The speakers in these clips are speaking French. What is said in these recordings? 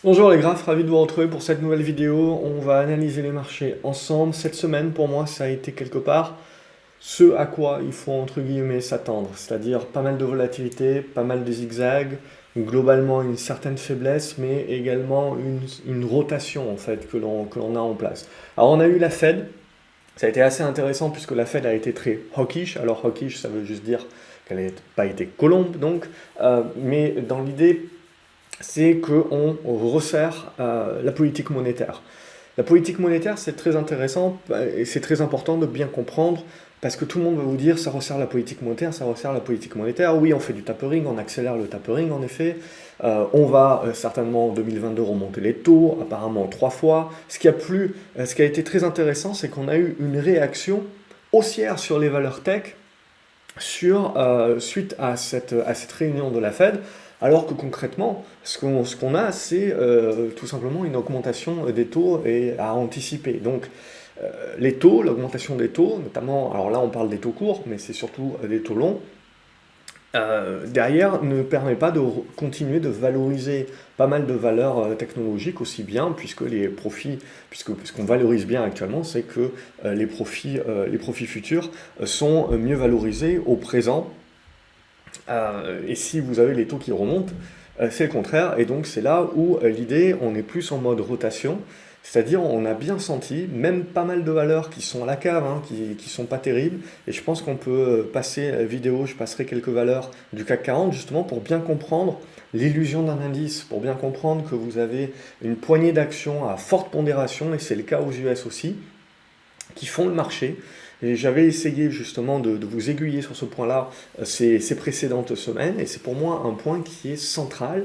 Bonjour les graphes, ravi de vous retrouver pour cette nouvelle vidéo. On va analyser les marchés ensemble. Cette semaine, pour moi, ça a été quelque part ce à quoi il faut entre guillemets s'attendre, c'est-à-dire pas mal de volatilité, pas mal de zigzags, globalement une certaine faiblesse, mais également une rotation en fait que l'on a en place. Alors on a eu la Fed, ça a été assez intéressant puisque la Fed a été très hawkish. Alors hawkish, ça veut juste dire qu'elle n'a pas été colombe, donc, mais dans l'idée c'est qu'on resserre la politique monétaire. La politique monétaire, c'est très intéressant et c'est très important de bien comprendre parce que tout le monde va vous dire ça resserre la politique monétaire, ça resserre la politique monétaire. Oui, on fait du tapering, on accélère le tapering en effet. On va certainement en 2022 remonter les taux, apparemment 3 fois. Ce qui a été très intéressant, c'est qu'on a eu une réaction haussière sur les valeurs tech suite à cette réunion de la Fed, alors que concrètement, ce qu'on a, c'est tout simplement une augmentation des taux et à anticiper. Donc, les taux, l'augmentation des taux, notamment, alors là on parle des taux courts, mais c'est surtout des taux longs, derrière ne permet pas de continuer de valoriser pas mal de valeurs technologiques aussi bien, puisque les profits, puisqu'on valorise bien actuellement, c'est que les profits futurs sont mieux valorisés au présent. Et si vous avez les taux qui remontent, c'est le contraire, et donc c'est là où l'idée, on est plus en mode rotation, c'est-à-dire on a bien senti, même pas mal de valeurs qui sont à la cave, hein, qui sont pas terribles, et je pense qu'on peut passer vidéo, je passerai quelques valeurs du CAC 40 justement pour bien comprendre l'illusion d'un indice, pour bien comprendre que vous avez une poignée d'actions à forte pondération, et c'est le cas aux US aussi, qui font le marché. Et j'avais essayé justement de vous aiguiller sur ce point-là ces précédentes semaines, et c'est pour moi un point qui est central,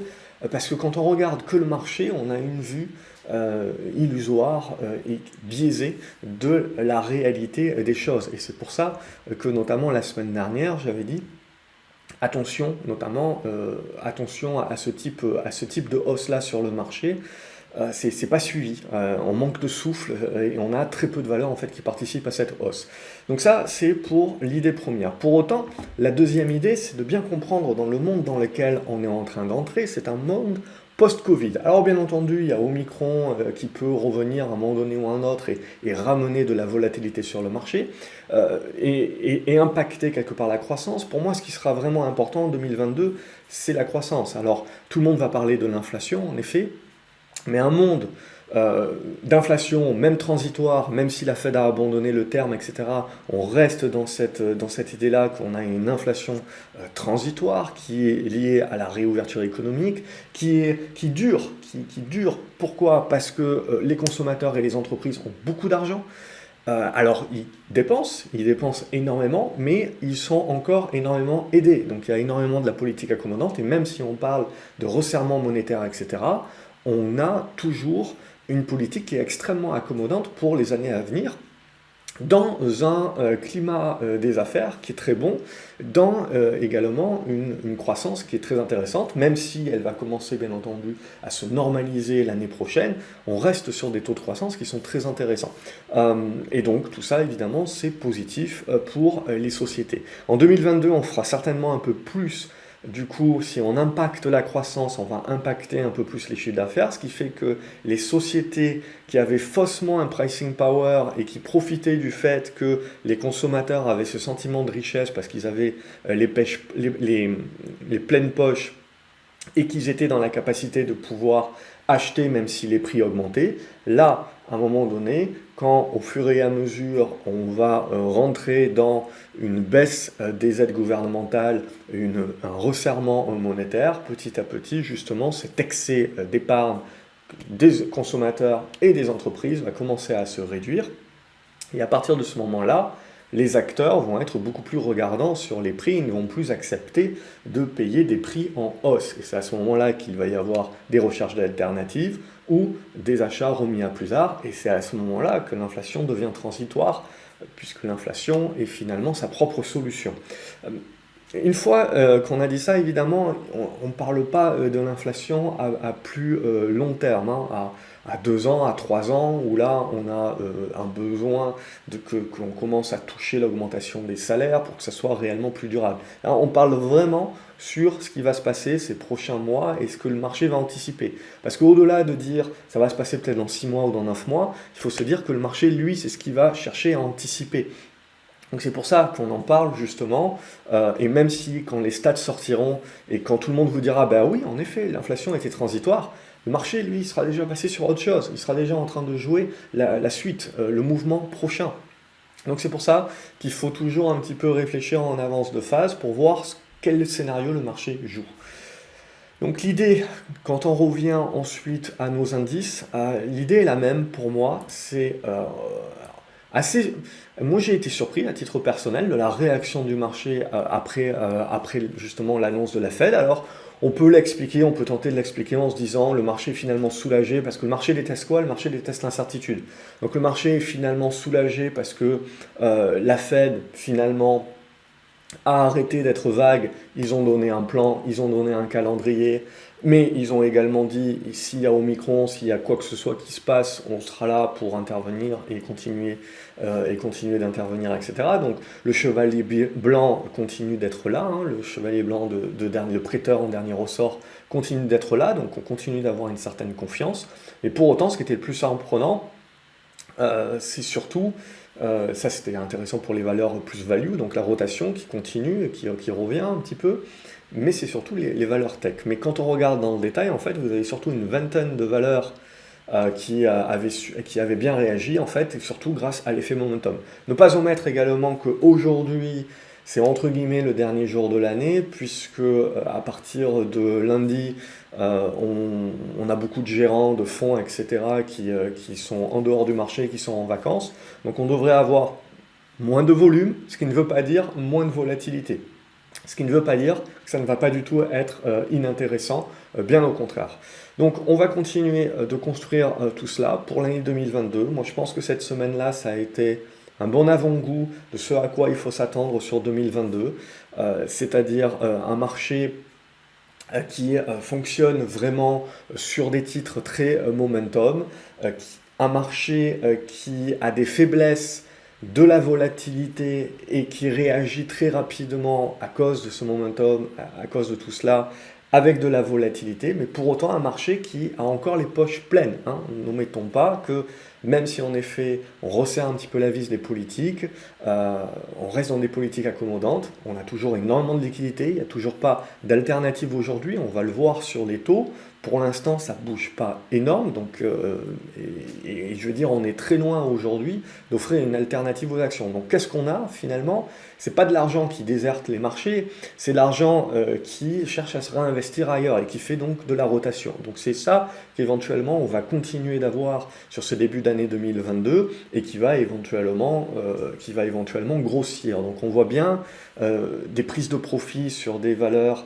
parce que quand on regarde que le marché, on a une vue illusoire et biaisée de la réalité des choses. Et c'est pour ça que notamment la semaine dernière, j'avais dit, attention, notamment, attention à ce type de hausse-là sur le marché, c'est pas suivi. On manque de souffle et on a très peu de valeurs en fait qui participent à cette hausse. Donc ça, c'est pour l'idée première. Pour autant, la deuxième idée, c'est de bien comprendre dans le monde dans lequel on est en train d'entrer, c'est un monde post-Covid. Alors bien entendu, il y a Omicron qui peut revenir à un moment donné ou à un autre et ramener de la volatilité sur le marché et impacter quelque part la croissance. Pour moi, ce qui sera vraiment important en 2022, c'est la croissance. Alors tout le monde va parler de l'inflation, en effet, mais un monde d'inflation, même transitoire, même si la Fed a abandonné le terme, etc., on reste dans cette idée-là qu'on a une inflation transitoire qui est liée à la réouverture économique, qui dure. Pourquoi? Parce que les consommateurs et les entreprises ont beaucoup d'argent. Alors, ils dépensent énormément, mais ils sont encore énormément aidés. Donc, il y a énormément de la politique accommodante, et même si on parle de resserrement monétaire, etc., on a toujours une politique qui est extrêmement accommodante pour les années à venir, dans un climat des affaires qui est très bon, dans également une croissance qui est très intéressante, même si elle va commencer bien entendu à se normaliser l'année prochaine, on reste sur des taux de croissance qui sont très intéressants. Et donc tout ça évidemment c'est positif pour les sociétés. En 2022 on fera certainement un peu plus. Du coup, si on impacte la croissance, on va impacter un peu plus les chiffres d'affaires, ce qui fait que les sociétés qui avaient faussement un pricing power et qui profitaient du fait que les consommateurs avaient ce sentiment de richesse parce qu'ils avaient les pleines poches et qu'ils étaient dans la capacité de pouvoir acheter même si les prix augmentaient, là, à un moment donné, quand au fur et à mesure on va rentrer dans une baisse des aides gouvernementales, un resserrement monétaire, petit à petit, justement, cet excès d'épargne des consommateurs et des entreprises va commencer à se réduire. Et à partir de ce moment-là, les acteurs vont être beaucoup plus regardants sur les prix, ils ne vont plus accepter de payer des prix en hausse. Et c'est à ce moment-là qu'il va y avoir des recherches d'alternatives ou des achats remis à plus tard. Et c'est à ce moment-là que l'inflation devient transitoire, puisque l'inflation est finalement sa propre solution. Une fois qu'on a dit ça, évidemment, on ne parle pas de l'inflation à plus long terme, hein, à 2 ans, à 3 ans, où là, on a un besoin qu'on commence à toucher l'augmentation des salaires pour que ça soit réellement plus durable. Là, on parle vraiment sur ce qui va se passer ces prochains mois et ce que le marché va anticiper. Parce qu'au-delà de dire ça va se passer peut-être dans 6 mois ou dans 9 mois, il faut se dire que le marché, lui, c'est ce qu'il va chercher à anticiper. Donc c'est pour ça qu'on en parle justement, et même si quand les stats sortiront et quand tout le monde vous dira, bah oui, en effet, l'inflation était transitoire, le marché, lui, il sera déjà passé sur autre chose, il sera déjà en train de jouer la suite, le mouvement prochain. Donc c'est pour ça qu'il faut toujours un petit peu réfléchir en avance de phase pour voir quel scénario le marché joue. Donc l'idée, quand on revient ensuite à nos indices, l'idée est la même pour moi, c'est assez... Moi j'ai été surpris à titre personnel de la réaction du marché après justement l'annonce de la Fed. Alors on peut l'expliquer, on peut tenter de l'expliquer en se disant le marché est finalement soulagé parce que le marché déteste quoi? Le marché déteste l'incertitude. Donc le marché est finalement soulagé parce que la Fed finalement a arrêté d'être vague, ils ont donné un plan, ils ont donné un calendrier, mais ils ont également dit, s'il y a Omicron, s'il y a quoi que ce soit qui se passe, on sera là pour intervenir et continuer d'intervenir, etc. Donc le chevalier blanc continue d'être là, hein, le chevalier blanc de prêteur en dernier ressort continue d'être là, donc on continue d'avoir une certaine confiance. Mais pour autant, ce qui était le plus surprenant, c'est surtout, ça c'était intéressant pour les valeurs plus value, donc la rotation qui continue, qui revient un petit peu, mais c'est surtout les valeurs tech. Mais quand on regarde dans le détail, en fait, vous avez surtout une vingtaine de valeurs qui avaient bien réagi, en fait, et surtout grâce à l'effet momentum. Ne pas omettre également qu'aujourd'hui, c'est entre guillemets le dernier jour de l'année, puisque à partir de lundi, on a beaucoup de gérants, de fonds, etc., qui sont en dehors du marché, qui sont en vacances. Donc on devrait avoir moins de volume, ce qui ne veut pas dire moins de volatilité. Ce qui ne veut pas dire que ça ne va pas du tout être inintéressant, bien au contraire. Donc on va continuer de construire tout cela pour l'année 2022. Moi je pense que cette semaine-là, ça a été un bon avant-goût de ce à quoi il faut s'attendre sur 2022, c'est-à-dire un marché qui fonctionne vraiment sur des titres très momentum, un marché qui a des faiblesses de la volatilité et qui réagit très rapidement à cause de ce momentum, à cause de tout cela, avec de la volatilité, mais pour autant un marché qui a encore les poches pleines, hein. N'omettons pas que même si en effet on resserre un petit peu la vis des politiques, on reste dans des politiques accommodantes, on a toujours énormément de liquidités, il n'y a toujours pas d'alternative aujourd'hui, on va le voir sur les taux. Pour l'instant, ça ne bouge pas énorme, donc, et je veux dire, on est très loin aujourd'hui d'offrir une alternative aux actions. Donc qu'est-ce qu'on a finalement? C'est pas de l'argent qui déserte les marchés, c'est de l'argent qui cherche à se réinvestir ailleurs et qui fait donc de la rotation. Donc c'est ça qu'éventuellement on va continuer d'avoir sur ce début d'année 2022 et qui va éventuellement grossir. Donc on voit bien des prises de profit sur des valeurs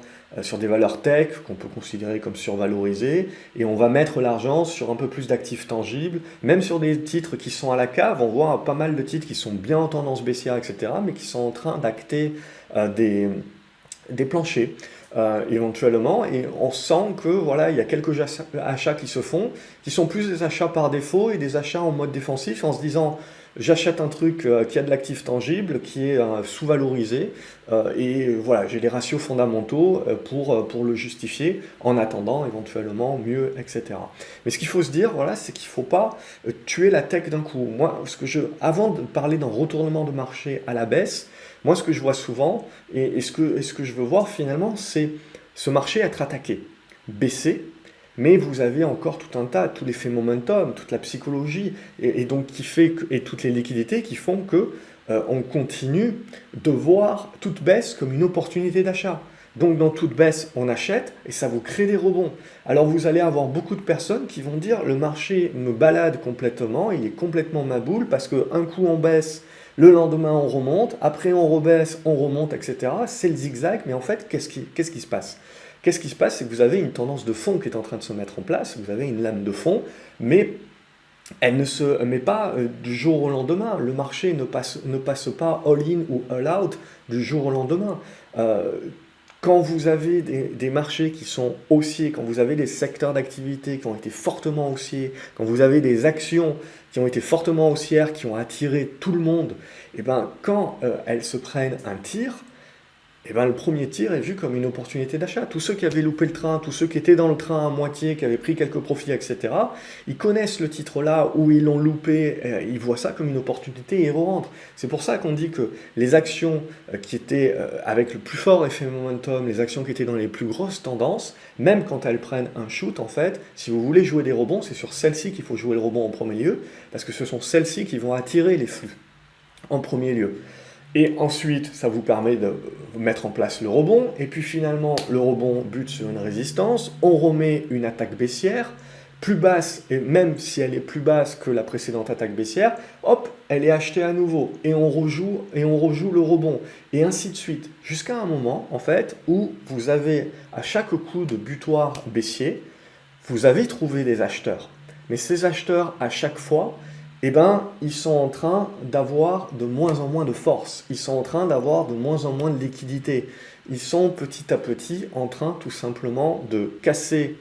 tech qu'on peut considérer comme survalorisées, et on va mettre l'argent sur un peu plus d'actifs tangibles, même sur des titres qui sont à la cave. On voit pas mal de titres qui sont bien en tendance baissière, etc., mais qui sont en train d'acter des planchers. Éventuellement, et on sent que voilà, il y a quelques achats qui se font, qui sont plus des achats par défaut et des achats en mode défensif, en se disant j'achète un truc qui a de l'actif tangible, qui est sous-valorisé, et voilà, j'ai les ratios fondamentaux pour le justifier, en attendant éventuellement mieux, etc. Mais ce qu'il faut se dire, voilà, c'est qu'il ne faut pas tuer la tech d'un coup. Moi, avant de parler d'un retournement de marché à la baisse, moi, ce que je vois souvent, et ce que je veux voir finalement, c'est ce marché être attaqué, baisser, mais vous avez encore tout un tas, tout l'effet momentum, toute la psychologie, et donc et toutes les liquidités qui font que on continue de voir toute baisse comme une opportunité d'achat. Donc dans toute baisse, on achète et ça vous crée des rebonds. Alors vous allez avoir beaucoup de personnes qui vont dire le marché me balade complètement, il est complètement ma boule parce qu'un coup on baisse, le lendemain on remonte, après on rebaisse, on remonte, etc. C'est le zigzag, mais en fait qu'est-ce qui se passe? Qu'est-ce qui se passe? C'est que vous avez une tendance de fond qui est en train de se mettre en place, vous avez une lame de fond, mais elle ne se met pas du jour au lendemain. Le marché ne passe pas all-in ou all-out du jour au lendemain. Euh, Quand vous avez des marchés qui sont haussiers, quand vous avez des secteurs d'activité qui ont été fortement haussiers, quand vous avez des actions qui ont été fortement haussières, qui ont attiré tout le monde, et ben, quand elles se prennent un tir, et ben, le premier tir est vu comme une opportunité d'achat. Tous ceux qui avaient loupé le train, tous ceux qui étaient dans le train à moitié, qui avaient pris quelques profits, etc., ils connaissent le titre là où ils l'ont loupé, ils voient ça comme une opportunité et ils rentrent. C'est pour ça qu'on dit que les actions qui étaient avec le plus fort effet momentum, les actions qui étaient dans les plus grosses tendances, même quand elles prennent un shoot, en fait, si vous voulez jouer des rebonds, c'est sur celles-ci qu'il faut jouer le rebond en premier lieu, parce que ce sont celles-ci qui vont attirer les flux en premier lieu. Et ensuite, ça vous permet de mettre en place le rebond. Et puis finalement, le rebond bute sur une résistance. On remet une attaque baissière, plus basse, et même si elle est plus basse que la précédente attaque baissière, hop, elle est achetée à nouveau. Et on rejoue le rebond. Et ainsi de suite. Jusqu'à un moment, en fait, où vous avez, à chaque coup de butoir baissier, vous avez trouvé des acheteurs. Mais ces acheteurs, à chaque fois, eh ben, ils sont en train d'avoir de moins en moins de force, ils sont en train d'avoir de moins en moins de liquidité. Ils sont petit à petit en train tout simplement de casser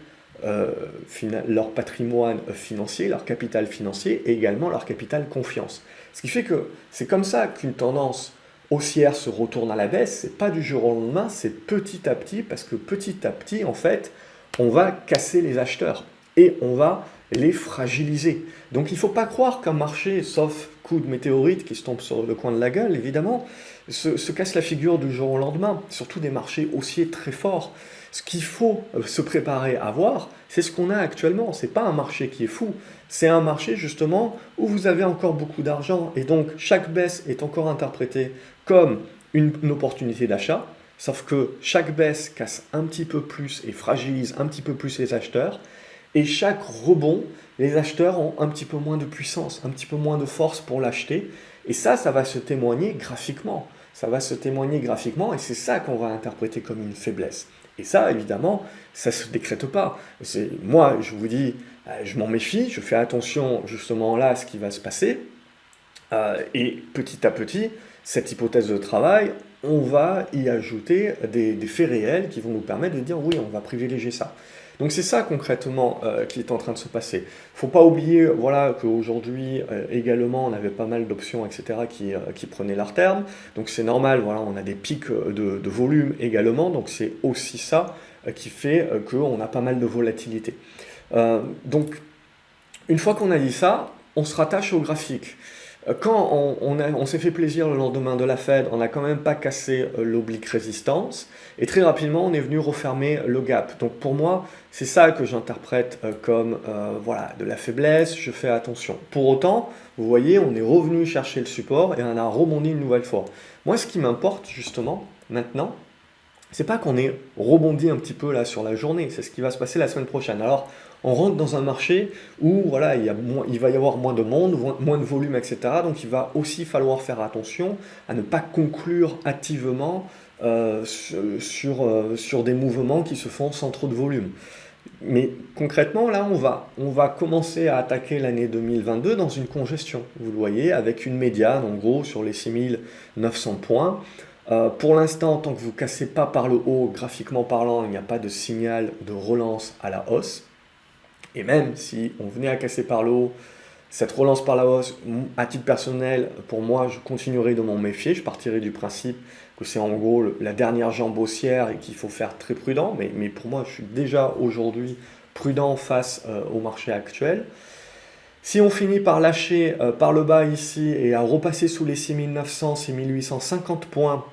leur patrimoine financier, leur capital financier et également leur capital confiance. Ce qui fait que c'est comme ça qu'une tendance haussière se retourne à la baisse, c'est pas du jour au lendemain, c'est petit à petit, parce que petit à petit, en fait, on va casser les acheteurs et on va les fragiliser. Donc il ne faut pas croire qu'un marché, sauf coup de météorite qui se tombe sur le coin de la gueule, évidemment, se casse la figure du jour au lendemain, surtout des marchés haussiers très forts. Ce qu'il faut se préparer à voir, c'est ce qu'on a actuellement. Ce n'est pas un marché qui est fou, c'est un marché justement où vous avez encore beaucoup d'argent et donc chaque baisse est encore interprétée comme une opportunité d'achat, sauf que chaque baisse casse un petit peu plus et fragilise un petit peu plus les acheteurs. Et chaque rebond, les acheteurs ont un petit peu moins de puissance, un petit peu moins de force pour l'acheter. Et ça va se témoigner graphiquement. Ça va se témoigner graphiquement et c'est ça qu'on va interpréter comme une faiblesse. Et ça, évidemment, ça ne se décrète pas. Moi, je vous dis, je m'en méfie, je fais attention justement là à ce qui va se passer. Et petit à petit, cette hypothèse de travail, on va y ajouter des faits réels qui vont nous permettre de dire oui, on va privilégier ça. Donc c'est ça concrètement qui est en train de se passer. Il ne faut pas oublier voilà, qu'aujourd'hui également on avait pas mal d'options etc. qui prenaient leur terme. Donc c'est normal, voilà, on a des pics de volume également. Donc c'est aussi ça qui fait qu'on a pas mal de volatilité. Donc une fois qu'on a dit ça, on se rattache au graphique. Quand on s'est fait plaisir le lendemain de la Fed, on n'a quand même pas cassé l'oblique résistance et très rapidement on est venu refermer le gap. Donc pour moi, c'est ça que j'interprète comme voilà, de la faiblesse, je fais attention. Pour autant, vous voyez, on est revenu chercher le support et on a rebondi une nouvelle fois. Moi, ce qui m'importe justement maintenant, c'est pas qu'on ait rebondi un petit peu là sur la journée, c'est ce qui va se passer la semaine prochaine. Alors, on rentre dans un marché où voilà, il va y avoir moins de monde, moins de volume, etc. Donc il va aussi falloir faire attention à ne pas conclure hâtivement sur des mouvements qui se font sans trop de volume. Mais concrètement, là, on va commencer à attaquer l'année 2022 dans une congestion, vous le voyez, avec une médiane en gros sur les 6900 points. Pour l'instant, tant que vous ne cassez pas par le haut, graphiquement parlant, il n'y a pas de signal de relance à la hausse. Et même si on venait à casser par le haut, cette relance par la hausse, à titre personnel, pour moi, je continuerai de m'en méfier. Je partirai du principe que c'est en gros la dernière jambe haussière et qu'il faut faire très prudent. Mais pour moi, je suis déjà aujourd'hui prudent face au marché actuel. Si on finit par lâcher par le bas ici et à repasser sous les 6900, 6850 points,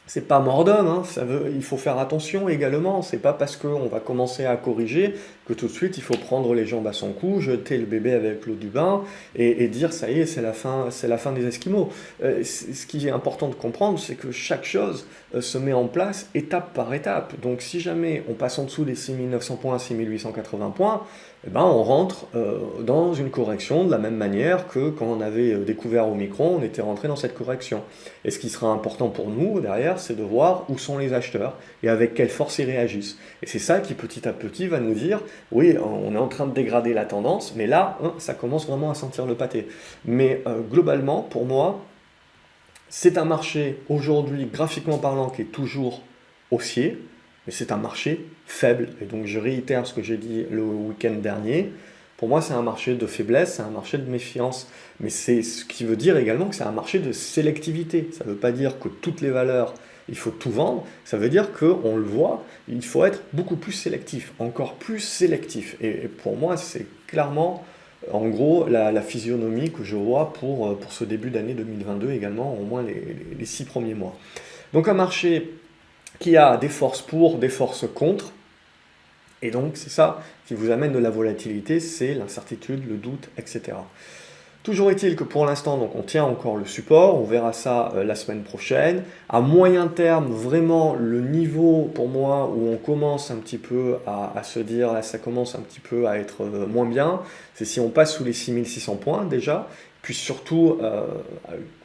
c'est pas mort d'homme, hein. Il faut faire attention également. C'est pas parce qu'on va commencer à corriger que tout de suite il faut prendre les jambes à son cou, jeter le bébé avec l'eau du bain et dire ça y est, c'est la fin des Esquimaux. Ce qui est important de comprendre, c'est que chaque chose se met en place étape par étape. Donc si jamais on passe en dessous des 6900 points, 6880 points, eh ben, on rentre dans une correction de la même manière que quand on avait découvert Omicron, on était rentré dans cette correction. Et ce qui sera important pour nous derrière, c'est de voir où sont les acheteurs et avec quelle force ils réagissent. Et c'est ça qui petit à petit va nous dire oui, on est en train de dégrader la tendance, mais là, hein, ça commence vraiment à sentir le pâté. Mais globalement, pour moi, c'est un marché aujourd'hui, graphiquement parlant, qui est toujours haussier, mais c'est un marché faible. Et donc je réitère ce que j'ai dit le week-end dernier. Pour moi, c'est un marché de faiblesse, c'est un marché de méfiance. Mais c'est ce qui veut dire également que c'est un marché de sélectivité. Ça ne veut pas dire que toutes les valeurs, il faut tout vendre. Ça veut dire qu'on le voit, il faut être beaucoup plus sélectif, encore plus sélectif. Et pour moi, c'est clairement en gros, la physionomie que je vois pour ce début d'année 2022 également, au moins les 6 premiers mois. Donc un marché qui a des forces pour, des forces contre, et donc c'est ça qui vous amène de la volatilité, c'est l'incertitude, le doute, etc. Toujours est-il que pour l'instant, donc on tient encore le support, on verra ça la semaine prochaine. À moyen terme, vraiment le niveau pour moi où on commence un petit peu à se dire, là ça commence un petit peu à être moins bien, c'est si on passe sous les 6600 points déjà, puis surtout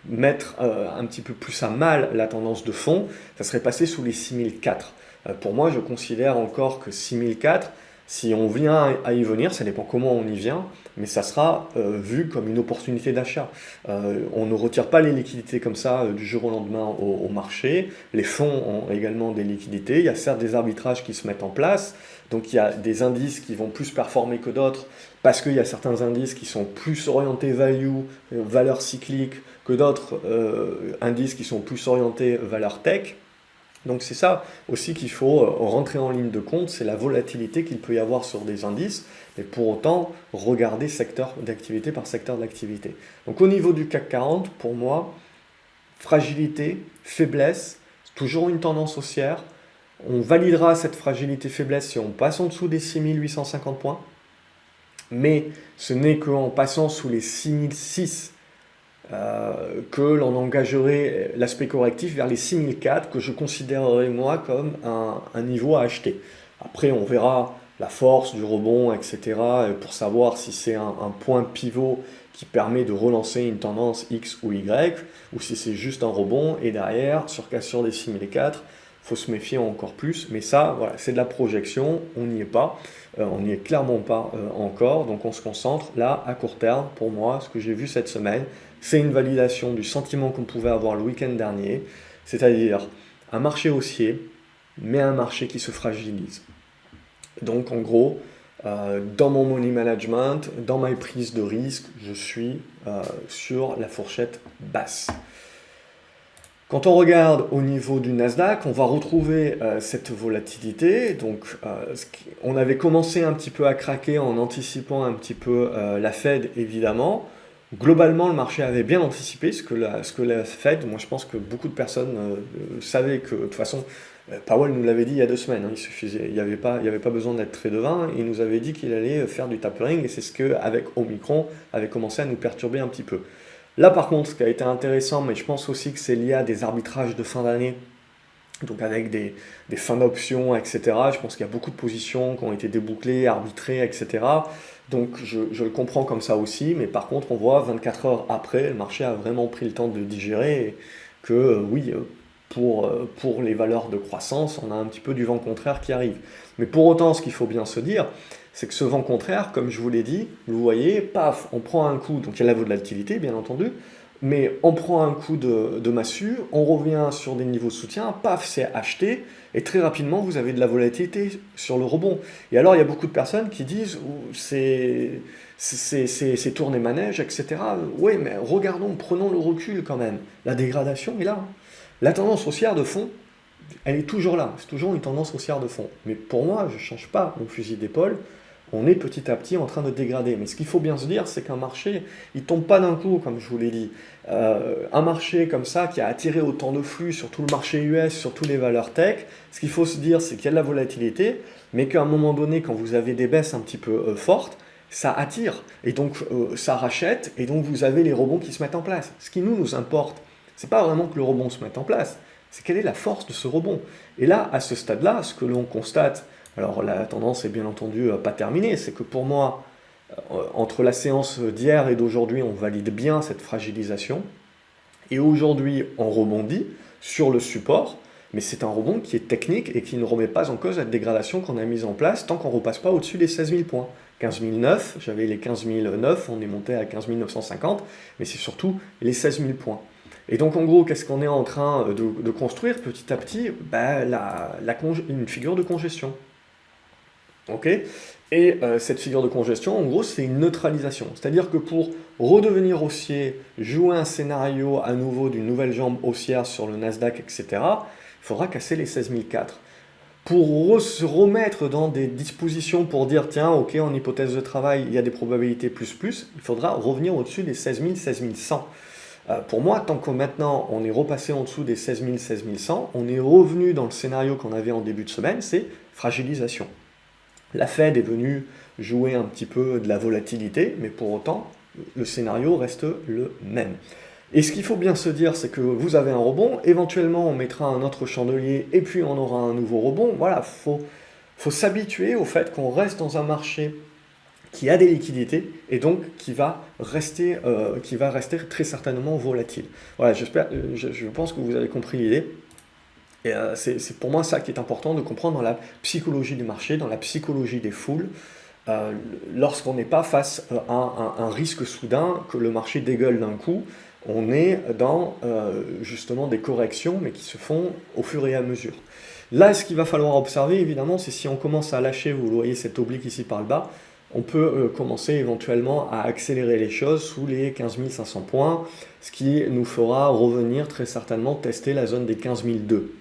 mettre un petit peu plus à mal la tendance de fond, ça serait passer sous les 6004. Pour moi, je considère encore que 6004, si on vient à y venir, ça dépend comment on y vient, mais ça sera vu comme une opportunité d'achat. On ne retire pas les liquidités comme ça du jour au lendemain au marché. Les fonds ont également des liquidités. Il y a certes des arbitrages qui se mettent en place. Donc il y a des indices qui vont plus performer que d'autres parce qu'il y a certains indices qui sont plus orientés value, valeur cyclique, que d'autres indices qui sont plus orientés valeur tech. Donc c'est ça aussi qu'il faut rentrer en ligne de compte, c'est la volatilité qu'il peut y avoir sur des indices, mais pour autant regarder secteur d'activité par secteur d'activité. Donc au niveau du CAC 40, pour moi, fragilité, faiblesse, toujours une tendance haussière. On validera cette fragilité-faiblesse si on passe en dessous des 6850 points, mais ce n'est qu'en passant sous les 6006 que l'on engagerait l'aspect correctif vers les 6004 que je considérerais moi comme un niveau à acheter. Après on verra la force du rebond, etc. pour savoir si c'est un point pivot qui permet de relancer une tendance X ou Y, ou si c'est juste un rebond, et derrière, sur cassure des 6004, il faut se méfier encore plus, mais ça, voilà, c'est de la projection, on n'y est pas, on n'y est clairement pas encore, donc on se concentre là, à court terme, pour moi, ce que j'ai vu cette semaine, c'est une validation du sentiment qu'on pouvait avoir le week-end dernier, c'est-à-dire un marché haussier, mais un marché qui se fragilise. Donc en gros, dans mon money management, dans ma prise de risque, je suis sur la fourchette basse. Quand on regarde au niveau du Nasdaq, on va retrouver cette volatilité. Donc, on avait commencé un petit peu à craquer en anticipant un petit peu la Fed, évidemment. Globalement, le marché avait bien anticipé ce que la Fed, moi je pense que beaucoup de personnes savaient que, de toute façon, Powell nous l'avait dit il y a 2 semaines, hein, il n'y avait pas besoin d'être très devin, il nous avait dit qu'il allait faire du tapering, et c'est ce qu'avec Omicron avait commencé à nous perturber un petit peu. Là par contre, ce qui a été intéressant, mais je pense aussi que c'est lié à des arbitrages de fin d'année, donc avec des fins d'options, etc. Je pense qu'il y a beaucoup de positions qui ont été débouclées, arbitrées, etc. Donc je le comprends comme ça aussi, mais par contre on voit 24 heures après, le marché a vraiment pris le temps de digérer, et que oui, pour les valeurs de croissance, on a un petit peu du vent contraire qui arrive. Mais pour autant, ce qu'il faut bien se dire, c'est que ce vent contraire, comme je vous l'ai dit, vous voyez, paf, on prend un coup, donc il y a la volatilité bien entendu, mais on prend un coup de massue, on revient sur des niveaux de soutien, paf, c'est acheté, et très rapidement, vous avez de la volatilité sur le rebond. Et alors, il y a beaucoup de personnes qui disent, c'est tourner manège, etc. Oui, mais regardons, prenons le recul quand même. La dégradation est là. La tendance haussière de fond, elle est toujours là. C'est toujours une tendance haussière de fond. Mais pour moi, je ne change pas mon fusil d'épaule. On est petit à petit en train de dégrader. Mais ce qu'il faut bien se dire, c'est qu'un marché, il ne tombe pas d'un coup, comme je vous l'ai dit. Un marché comme ça, qui a attiré autant de flux sur tout le marché US, sur toutes les valeurs tech, ce qu'il faut se dire, c'est qu'il y a de la volatilité, mais qu'à un moment donné, quand vous avez des baisses un petit peu fortes, ça attire, et donc ça rachète, et donc vous avez les rebonds qui se mettent en place. Ce qui nous importe, c'est pas vraiment que le rebond se mette en place, c'est quelle est la force de ce rebond. Et là, à ce stade-là, ce que l'on constate, alors la tendance est bien entendu pas terminée, c'est que pour moi, entre la séance d'hier et d'aujourd'hui, on valide bien cette fragilisation, et aujourd'hui on rebondit sur le support, mais c'est un rebond qui est technique et qui ne remet pas en cause la dégradation qu'on a mise en place tant qu'on ne repasse pas au-dessus des 16 000 points. 15 009, j'avais les 15 009, on est monté à 15 950, mais c'est surtout les 16 000 points. Et donc en gros, qu'est-ce qu'on est en train de construire petit à petit? Une figure de congestion. Ok. Et cette figure de congestion, en gros, c'est une neutralisation. C'est-à-dire que pour redevenir haussier, jouer un scénario à nouveau d'une nouvelle jambe haussière sur le Nasdaq, etc., il faudra casser les 16 004. Pour se remettre dans des dispositions pour dire, tiens, ok, en hypothèse de travail, il y a des probabilités plus, il faudra revenir au-dessus des 16 000, 16 100. Pour moi, tant que maintenant on est repassé en dessous des 16 000, 16 100, on est revenu dans le scénario qu'on avait en début de semaine, c'est fragilisation. La Fed est venue jouer un petit peu de la volatilité, mais pour autant, le scénario reste le même. Et ce qu'il faut bien se dire, c'est que vous avez un rebond, éventuellement on mettra un autre chandelier, et puis on aura un nouveau rebond. Voilà, faut s'habituer au fait qu'on reste dans un marché qui a des liquidités, et donc qui va rester très certainement volatile. Voilà, je pense que vous avez compris l'idée. Et c'est pour moi ça qui est important de comprendre dans la psychologie du marché, dans la psychologie des foules, lorsqu'on n'est pas face à un risque soudain, que le marché dégueule d'un coup, on est dans justement des corrections, mais qui se font au fur et à mesure. Là, ce qu'il va falloir observer, évidemment, c'est si on commence à lâcher, vous voyez cette oblique ici par le bas, on peut commencer éventuellement à accélérer les choses sous les 15 500 points, ce qui nous fera revenir très certainement tester la zone des 15 002.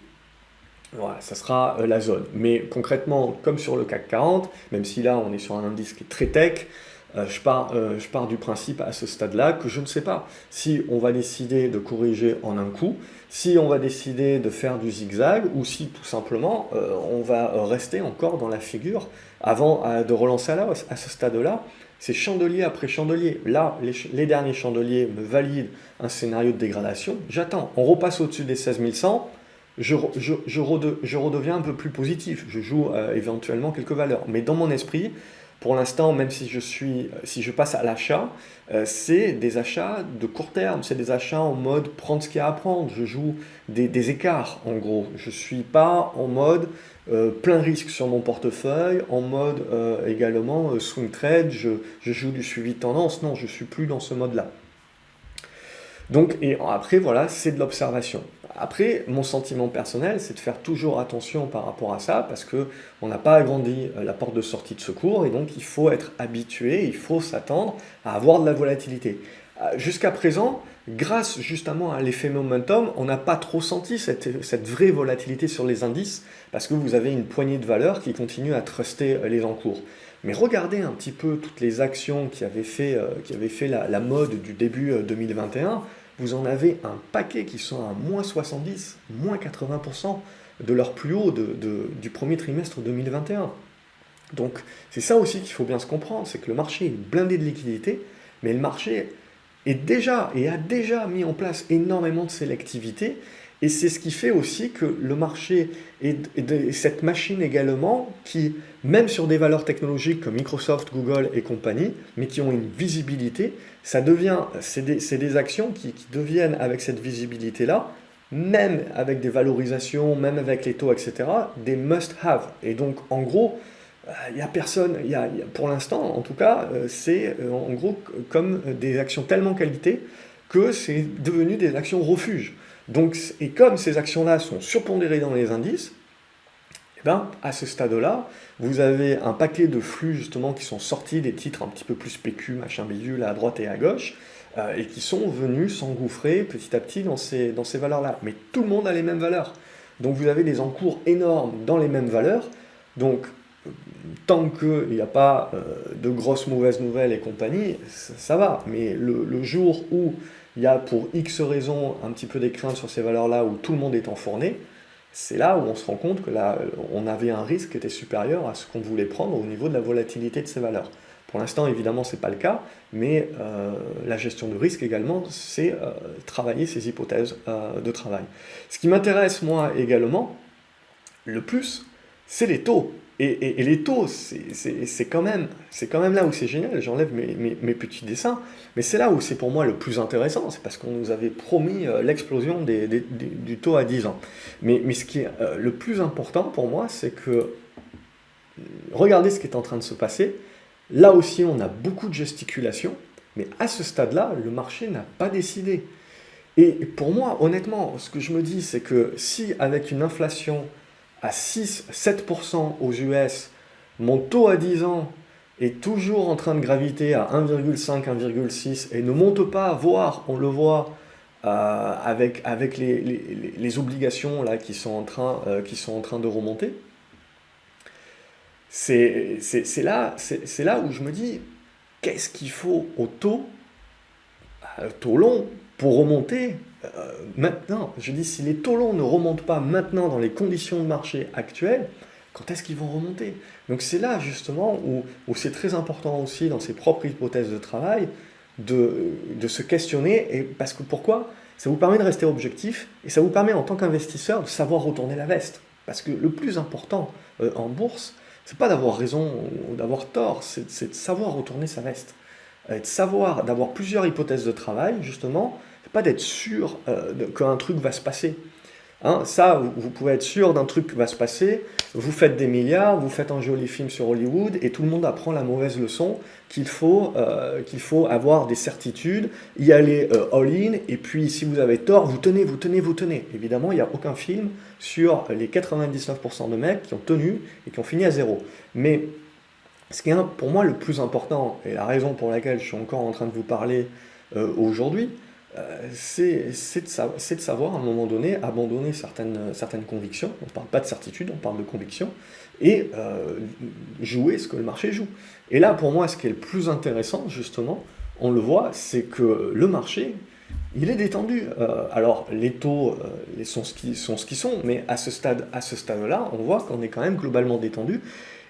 Voilà, ça sera la zone. Mais concrètement, comme sur le CAC 40, même si là on est sur un indice qui est très tech, je pars du principe à ce stade-là que je ne sais pas si on va décider de corriger en un coup, si on va décider de faire du zigzag, ou si tout simplement on va rester encore dans la figure avant de relancer à la hausse. À ce stade-là, c'est chandelier après chandelier. Là, les derniers chandeliers me valident un scénario de dégradation. J'attends. On repasse au-dessus des 16 100. Je redeviens un peu plus positif, je joue éventuellement quelques valeurs. Mais dans mon esprit, pour l'instant, même si je passe à l'achat, c'est des achats de court terme, c'est des achats en mode prendre ce qu'il y a à prendre. Je joue des écarts en gros. Je ne suis pas en mode plein risque sur mon portefeuille, en mode également swing trade, je joue du suivi de tendance. Non, je ne suis plus dans ce mode-là. Donc, et après, voilà, c'est de l'observation. Après, mon sentiment personnel, c'est de faire toujours attention par rapport à ça, parce qu'on n'a pas agrandi la porte de sortie de secours, et donc il faut être habitué, il faut s'attendre à avoir de la volatilité. Jusqu'à présent, grâce justement à l'effet momentum, on n'a pas trop senti cette vraie volatilité sur les indices, parce que vous avez une poignée de valeurs qui continue à truster les encours. Mais regardez un petit peu toutes les actions qui avaient fait la mode du début 2021, vous en avez un paquet qui sont à moins 70, moins 80% de leur plus haut du premier trimestre 2021. Donc c'est ça aussi qu'il faut bien se comprendre, c'est que le marché est blindé de liquidité, mais le marché a déjà mis en place énormément de sélectivité, et c'est ce qui fait aussi que le marché est cette machine également qui, même sur des valeurs technologiques comme Microsoft, Google et compagnie, mais qui ont une visibilité, c'est des actions qui deviennent avec cette visibilité-là, même avec des valorisations, même avec les taux, etc., des must-have. Et donc, en gros, il n'y a personne, pour l'instant, en tout cas, c'est en gros comme des actions tellement qualité que c'est devenu des actions refuge. Donc, et comme ces actions-là sont surpondérées dans les indices, eh ben, à ce stade-là, vous avez un paquet de flux justement qui sont sortis des titres un petit peu plus PQ, machin bidule, à droite et à gauche, et qui sont venus s'engouffrer petit à petit dans ces valeurs-là. Mais tout le monde a les mêmes valeurs. Donc vous avez des encours énormes dans les mêmes valeurs. Donc tant qu'il n'y a pas de grosses mauvaises nouvelles et compagnie, ça va. Mais le jour où il y a pour X raisons un petit peu des craintes sur ces valeurs-là, où tout le monde est enfourné, c'est là où on se rend compte que là, on avait un risque qui était supérieur à ce qu'on voulait prendre au niveau de la volatilité de ces valeurs. Pour l'instant, évidemment, ce n'est pas le cas, mais la gestion de risque également, c'est travailler ces hypothèses de travail. Ce qui m'intéresse, moi, également, le plus, c'est les taux. et les taux, c'est quand même là où c'est génial. J'enlève mes petits dessins, mais c'est là où c'est pour moi le plus intéressant. C'est parce qu'on nous avait promis l'explosion du taux à 10 ans. Mais ce qui est le plus important pour moi, c'est que regardez ce qui est en train de se passer. Là aussi, on a beaucoup de gesticulation, mais à ce stade-là, le marché n'a pas décidé. Et pour moi, honnêtement, ce que je me dis, c'est que si avec une inflation à 6-7% aux US, mon taux à 10 ans est toujours en train de graviter à 1,5, 1,6 et ne monte pas, voire on le voit avec les obligations là, qui sont en train de remonter, c'est là où je me dis, qu'est-ce qu'il faut au taux long pour remonter maintenant? Je dis, si les taux longs ne remontent pas maintenant dans les conditions de marché actuelles, quand est-ce qu'ils vont remonter? Donc c'est là justement où c'est très important aussi dans ses propres hypothèses de travail de se questionner. Et parce que pourquoi? Ça vous permet de rester objectif et ça vous permet en tant qu'investisseur de savoir retourner la veste. Parce que le plus important en bourse, c'est pas d'avoir raison ou d'avoir tort, c'est de savoir retourner sa veste. De savoir, d'avoir plusieurs hypothèses de travail, justement, c'est pas d'être sûr qu'un truc va se passer. Hein, ça, vous pouvez être sûr d'un truc qui va se passer, vous faites des milliards, vous faites un joli film sur Hollywood, et tout le monde apprend la mauvaise leçon qu'il faut avoir des certitudes, y aller all-in, et puis si vous avez tort, vous tenez, vous tenez, vous tenez. Évidemment, il n'y a aucun film sur les 99% de mecs qui ont tenu et qui ont fini à zéro. Mais ce qui est pour moi le plus important, et la raison pour laquelle je suis encore en train de vous parler aujourd'hui, c'est de savoir à un moment donné abandonner certaines convictions. On ne parle pas de certitude, on parle de conviction, et jouer ce que le marché joue. Et là, pour moi, ce qui est le plus intéressant, justement, on le voit, c'est que le marché, il est détendu. Alors, les taux sont ce qu'ils sont, mais à ce stade-là, on voit qu'on est quand même globalement détendu.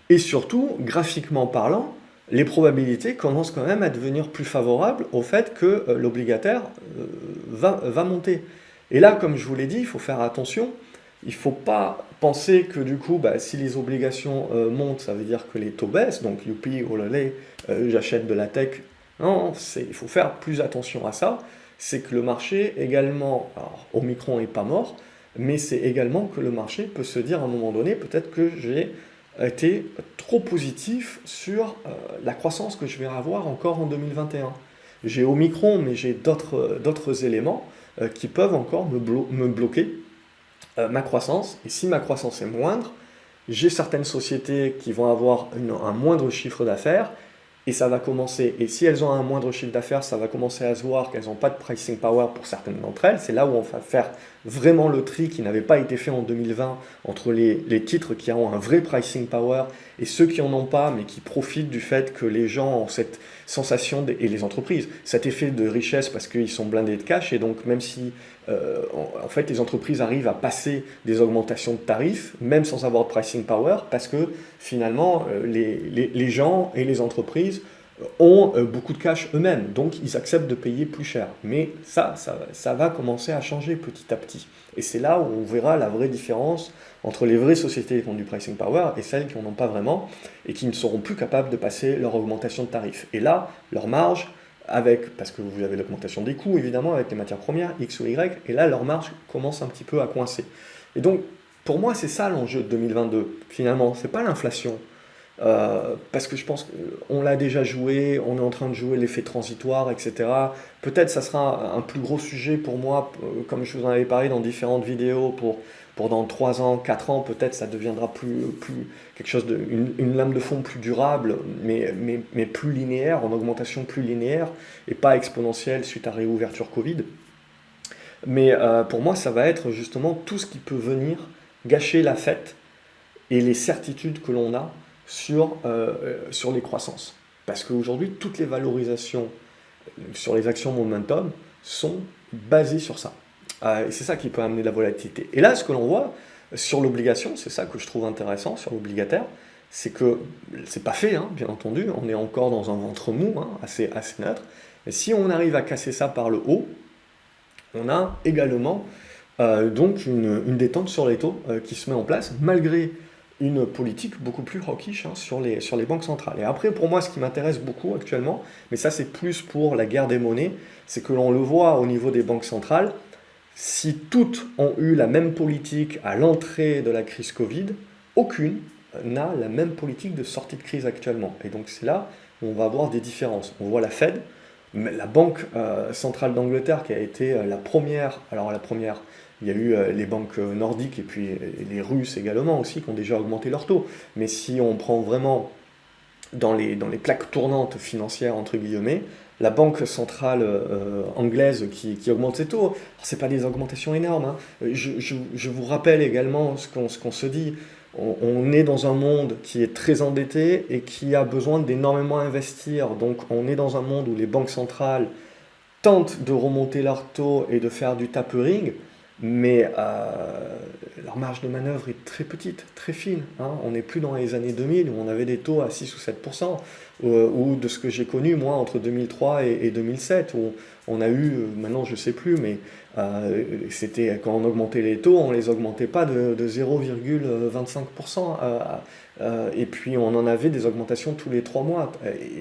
Et surtout, graphiquement parlant, les probabilités commencent quand même à devenir plus favorables au fait que l'obligataire va monter. Et là, comme je vous l'ai dit, il faut faire attention. Il ne faut pas penser que du coup, si les obligations montent, ça veut dire que les taux baissent. Donc, youpi, oh là là, j'achète de la tech. Non, il faut faire plus attention à ça. C'est que le marché également, alors Omicron n'est pas mort, mais c'est également que le marché peut se dire à un moment donné, peut-être que j'ai été trop positif sur la croissance que je vais avoir encore en 2021. J'ai Omicron, mais j'ai d'autres éléments qui peuvent encore me bloquer ma croissance. Et si ma croissance est moindre, j'ai certaines sociétés qui vont avoir un moindre chiffre d'affaires, et ça va commencer, et si elles ont un moindre chiffre d'affaires, ça va commencer à se voir qu'elles n'ont pas de pricing power pour certaines d'entre elles. C'est là où on va faire vraiment le tri qui n'avait pas été fait en 2020 entre les titres qui ont un vrai pricing power et ceux qui n'en ont pas, mais qui profitent du fait que les gens ont cette sensation, et les entreprises, cet effet de richesse parce qu'ils sont blindés de cash, et donc même si en fait les entreprises arrivent à passer des augmentations de tarifs, même sans avoir de pricing power, parce que finalement les gens et les entreprises ont beaucoup de cash eux-mêmes, donc ils acceptent de payer plus cher. Mais ça va commencer à changer petit à petit. Et c'est là où on verra la vraie différence entre les vraies sociétés qui ont du pricing power et celles qui n'en ont pas vraiment et qui ne seront plus capables de passer leur augmentation de tarifs. Et là, leur marge, parce que vous avez l'augmentation des coûts évidemment avec les matières premières, X ou Y, et là leur marge commence un petit peu à coincer. Et donc, pour moi, c'est ça l'enjeu de 2022, finalement, c'est pas l'inflation. Parce que je pense qu'on l'a déjà joué, on est en train de jouer l'effet transitoire, etc. Peut-être ça sera un plus gros sujet pour moi, comme je vous en avais parlé dans différentes vidéos, pour dans 3 ans, 4 ans, peut-être ça deviendra plus quelque chose une lame de fond plus durable, mais plus linéaire, en augmentation plus linéaire, et pas exponentielle suite à réouverture Covid. Mais pour moi, ça va être justement tout ce qui peut venir gâcher la fête et les certitudes que l'on a sur les croissances. Parce qu'aujourd'hui, toutes les valorisations sur les actions momentum sont basées sur ça. Et c'est ça qui peut amener de la volatilité. Et là, ce que l'on voit sur l'obligation, c'est ça que je trouve intéressant sur l'obligataire, c'est que c'est pas fait, hein, bien entendu, on est encore dans un ventre mou, hein, assez neutre. Mais si on arrive à casser ça par le haut, on a également donc une détente sur les taux qui se met en place, malgré une politique beaucoup plus hawkish sur les banques centrales. Et après, pour moi, ce qui m'intéresse beaucoup actuellement, mais ça c'est plus pour la guerre des monnaies, c'est que l'on le voit au niveau des banques centrales, si toutes ont eu la même politique à l'entrée de la crise Covid, aucune n'a la même politique de sortie de crise actuellement. Et donc c'est là où on va avoir des différences. On voit la Fed, la Banque centrale d'Angleterre qui a été la première, alors la première, il y a eu les banques nordiques et puis les Russes également aussi qui ont déjà augmenté leurs taux. Mais si on prend vraiment dans les plaques tournantes financières, entre guillemets, la banque centrale anglaise qui augmente ses taux, ce n'est pas des augmentations énormes, hein. Je vous rappelle également ce qu'on se dit. On est dans un monde qui est très endetté et qui a besoin d'énormément investir. Donc on est dans un monde où les banques centrales tentent de remonter leurs taux et de faire du tapering, mais leur marge de manœuvre est très petite, très fine, hein. On n'est plus dans les années 2000 où on avait des taux à 6 ou 7%, ou de ce que j'ai connu moi entre 2003 et 2007, où on a eu, maintenant je ne sais plus, mais c'était quand on augmentait les taux, on ne les augmentait pas de 0,25%, et puis on en avait des augmentations tous les 3 mois.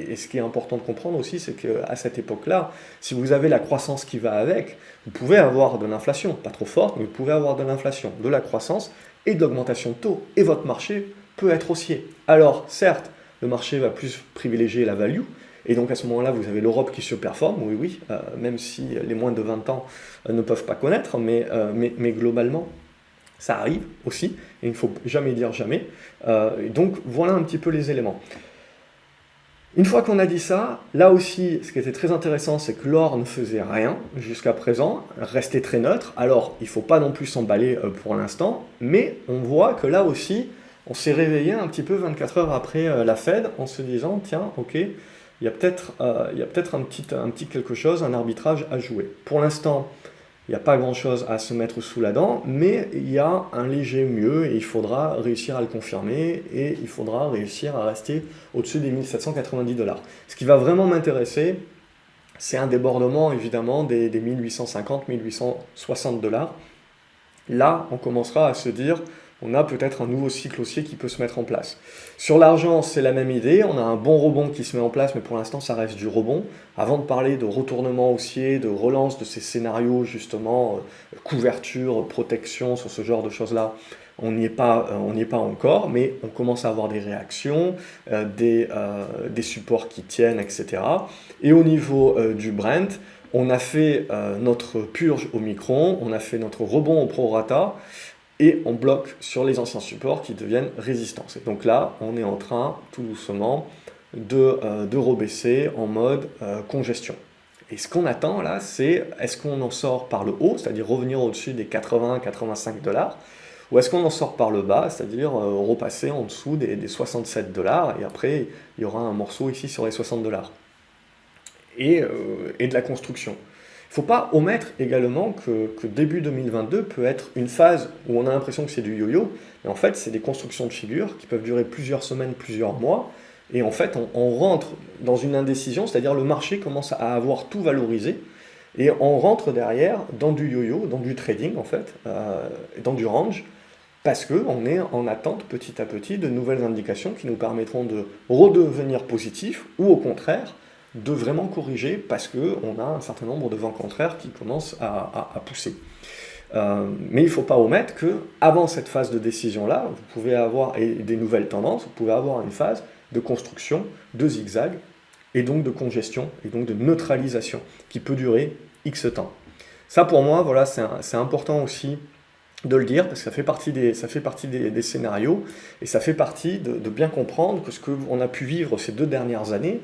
Et ce qui est important de comprendre aussi, c'est qu'à cette époque-là, si vous avez la croissance qui va avec, vous pouvez avoir de l'inflation, pas trop forte, mais vous pouvez avoir de l'inflation, de la croissance et de l'augmentation de taux, et votre marché peut être haussier. Alors certes, le marché va plus privilégier la value, et donc à ce moment-là, vous avez l'Europe qui surperforme, oui, même si les moins de 20 ans ne peuvent pas connaître, mais globalement, ça arrive aussi, et il ne faut jamais dire jamais. Donc voilà un petit peu les éléments. Une fois qu'on a dit ça, là aussi, ce qui était très intéressant, c'est que l'or ne faisait rien jusqu'à présent, restait très neutre. Alors, il ne faut pas non plus s'emballer pour l'instant, mais on voit que là aussi, on s'est réveillé un petit peu 24 heures après la Fed en se disant, tiens, ok, il y a peut-être un petit quelque chose, un arbitrage à jouer. Pour l'instant, il n'y a pas grand-chose à se mettre sous la dent, mais il y a un léger mieux et il faudra réussir à le confirmer et il faudra réussir à rester au-dessus des 1790 $. Ce qui va vraiment m'intéresser, c'est un débordement évidemment des 1850, 1860 $. Là, on commencera à se dire, on a peut-être un nouveau cycle haussier qui peut se mettre en place. Sur l'argent, c'est la même idée, on a un bon rebond qui se met en place, mais pour l'instant, ça reste du rebond. Avant de parler de retournement haussier, de relance de ces scénarios, justement, couverture, protection, sur ce genre de choses-là, on n'y est pas encore, mais on commence à avoir des réactions, des supports qui tiennent, etc. Et au niveau du Brent, on a fait notre purge au micron, on a fait notre rebond au prorata, et on bloque sur les anciens supports qui deviennent résistants. Et donc là, on est en train, tout doucement, de rebaisser en mode congestion. Et ce qu'on attend là, c'est est-ce qu'on en sort par le haut, c'est-à-dire revenir au-dessus des 80-85 $, ou est-ce qu'on en sort par le bas, c'est-à-dire repasser en dessous des 67 $, et après, il y aura un morceau ici sur les 60 $. Et de la construction. Il ne faut pas omettre également que début 2022 peut être une phase où on a l'impression que c'est du yo-yo, mais en fait c'est des constructions de figures qui peuvent durer plusieurs semaines, plusieurs mois, et en fait on rentre dans une indécision, c'est-à-dire le marché commence à avoir tout valorisé, et on rentre derrière dans du yo-yo, dans du trading en fait, dans du range, parce qu'on est en attente petit à petit de nouvelles indications qui nous permettront de redevenir positifs, ou au contraire, de vraiment corriger parce qu'on a un certain nombre de vents contraires qui commencent à pousser. Mais il ne faut pas omettre qu'avant cette phase de décision-là, vous pouvez avoir et des nouvelles tendances, vous pouvez avoir une phase de construction, de zigzag, et donc de congestion, et donc de neutralisation, qui peut durer X temps. Ça pour moi, voilà, c'est important aussi de le dire, parce que ça fait partie des scénarios, et ça fait partie de bien comprendre que ce qu'on a pu vivre ces 2 dernières années,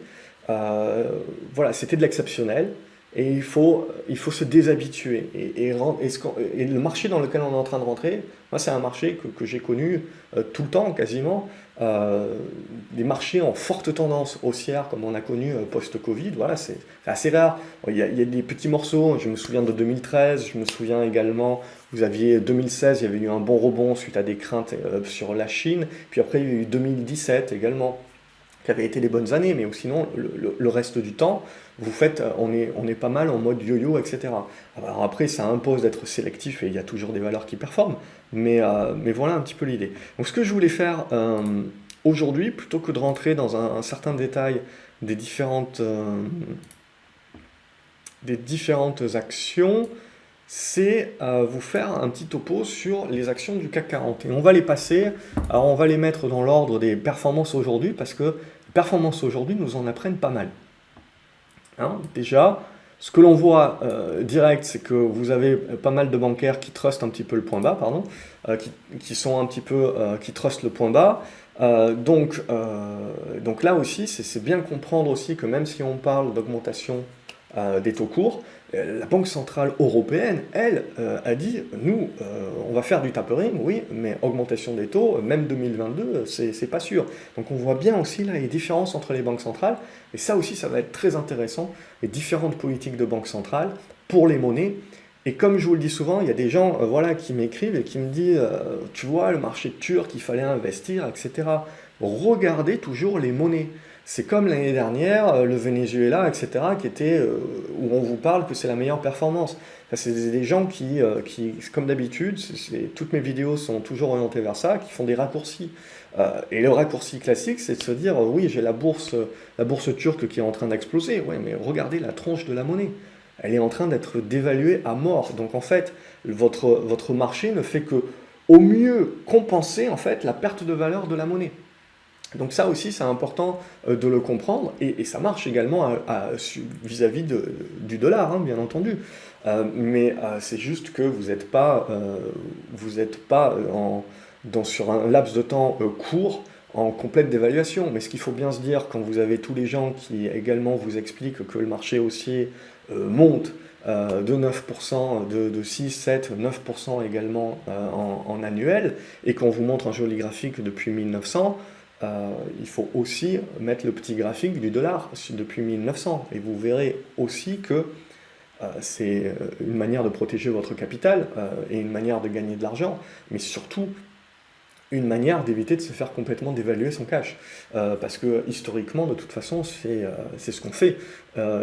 voilà, c'était de l'exceptionnel et il faut se déshabituer. Et le marché dans lequel on est en train de rentrer, moi c'est un marché que j'ai connu tout le temps quasiment, des marchés en forte tendance haussière comme on a connu post-Covid, voilà, c'est assez rare. Il y a des petits morceaux, je me souviens de 2013, je me souviens également, vous aviez 2016, il y avait eu un bon rebond suite à des craintes sur la Chine, puis après il y a eu 2017 également, qui avaient été les bonnes années, mais sinon, le reste du temps, vous faites, on est pas mal en mode yo-yo, etc. Alors après, ça impose d'être sélectif et il y a toujours des valeurs qui performent, mais voilà un petit peu l'idée. Donc ce que je voulais faire aujourd'hui, plutôt que de rentrer dans un certain détail des différentes actions, c'est vous faire un petit topo sur les actions du CAC 40. Et on va les passer, alors on va les mettre dans l'ordre des performances aujourd'hui, parce que les performances aujourd'hui nous en apprennent pas mal. Hein, déjà, ce que l'on voit direct, c'est que vous avez pas mal de bancaires qui trustent un petit peu le point bas, pardon, qui sont un petit peu, qui trustent le point bas. Donc là aussi, c'est bien comprendre aussi que même si on parle d'augmentation des taux courts, la Banque Centrale Européenne, elle, a dit, nous, on va faire du tapering, oui, mais augmentation des taux, même 2022, c'est pas sûr. Donc on voit bien aussi là les différences entre les banques centrales, et ça aussi, ça va être très intéressant, les différentes politiques de banque centrale pour les monnaies. Et comme je vous le dis souvent, il y a des gens voilà, qui m'écrivent et qui me disent, tu vois, le marché turc, il fallait investir, etc. Regardez toujours les monnaies. C'est comme l'année dernière, le Venezuela, etc., où on vous parle que c'est la meilleure performance. Enfin, c'est des gens qui comme d'habitude, toutes mes vidéos sont toujours orientées vers ça, qui font des raccourcis. Et le raccourci classique, c'est de se dire, oui, j'ai la bourse turque qui est en train d'exploser. Ouais, mais regardez la tronche de la monnaie. Elle est en train d'être dévaluée à mort. Donc en fait, votre marché ne fait que, au mieux, compenser en fait la perte de valeur de la monnaie. Donc ça aussi, c'est important de le comprendre, et ça marche également vis-à-vis du dollar, hein, bien entendu. Mais c'est juste que vous n'êtes pas, sur un laps de temps court en complète dévaluation. Mais ce qu'il faut bien se dire, quand vous avez tous les gens qui également vous expliquent que le marché haussier monte de 9%, de 6, 7, 9% également en annuel, et qu'on vous montre un joli graphique depuis 1900, il faut aussi mettre le petit graphique du dollar depuis 1900, et vous verrez aussi que c'est une manière de protéger votre capital et une manière de gagner de l'argent, mais surtout une manière d'éviter de se faire complètement dévaluer son cash. Parce que historiquement, de toute façon, c'est ce qu'on fait.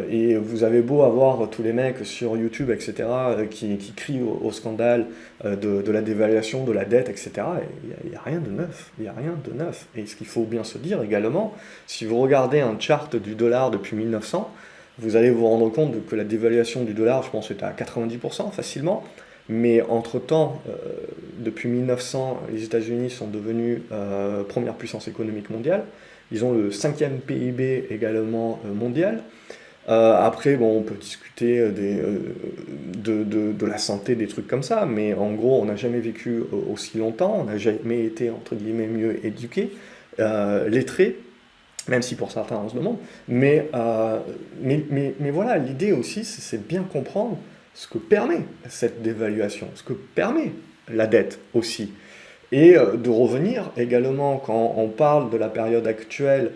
Et vous avez beau avoir tous les mecs sur YouTube, etc., qui crient au scandale de la dévaluation, de la dette, etc., il n'y a rien de neuf. Il n'y a rien de neuf. Et ce qu'il faut bien se dire également, si vous regardez un chart du dollar depuis 1900, vous allez vous rendre compte que la dévaluation du dollar, je pense, est à 90% facilement. Mais entre-temps, depuis 1900, les États-Unis sont devenus première puissance économique mondiale. Ils ont le 5e PIB également mondial. Après, bon, on peut discuter de la santé, des trucs comme ça, mais en gros, on n'a jamais vécu aussi longtemps, on n'a jamais été, entre guillemets, mieux éduqués, lettrés, même si pour certains on se demande. Mais voilà, l'idée aussi, c'est de bien comprendre ce que permet cette dévaluation, ce que permet la dette aussi. Et de revenir également, quand on parle de la période actuelle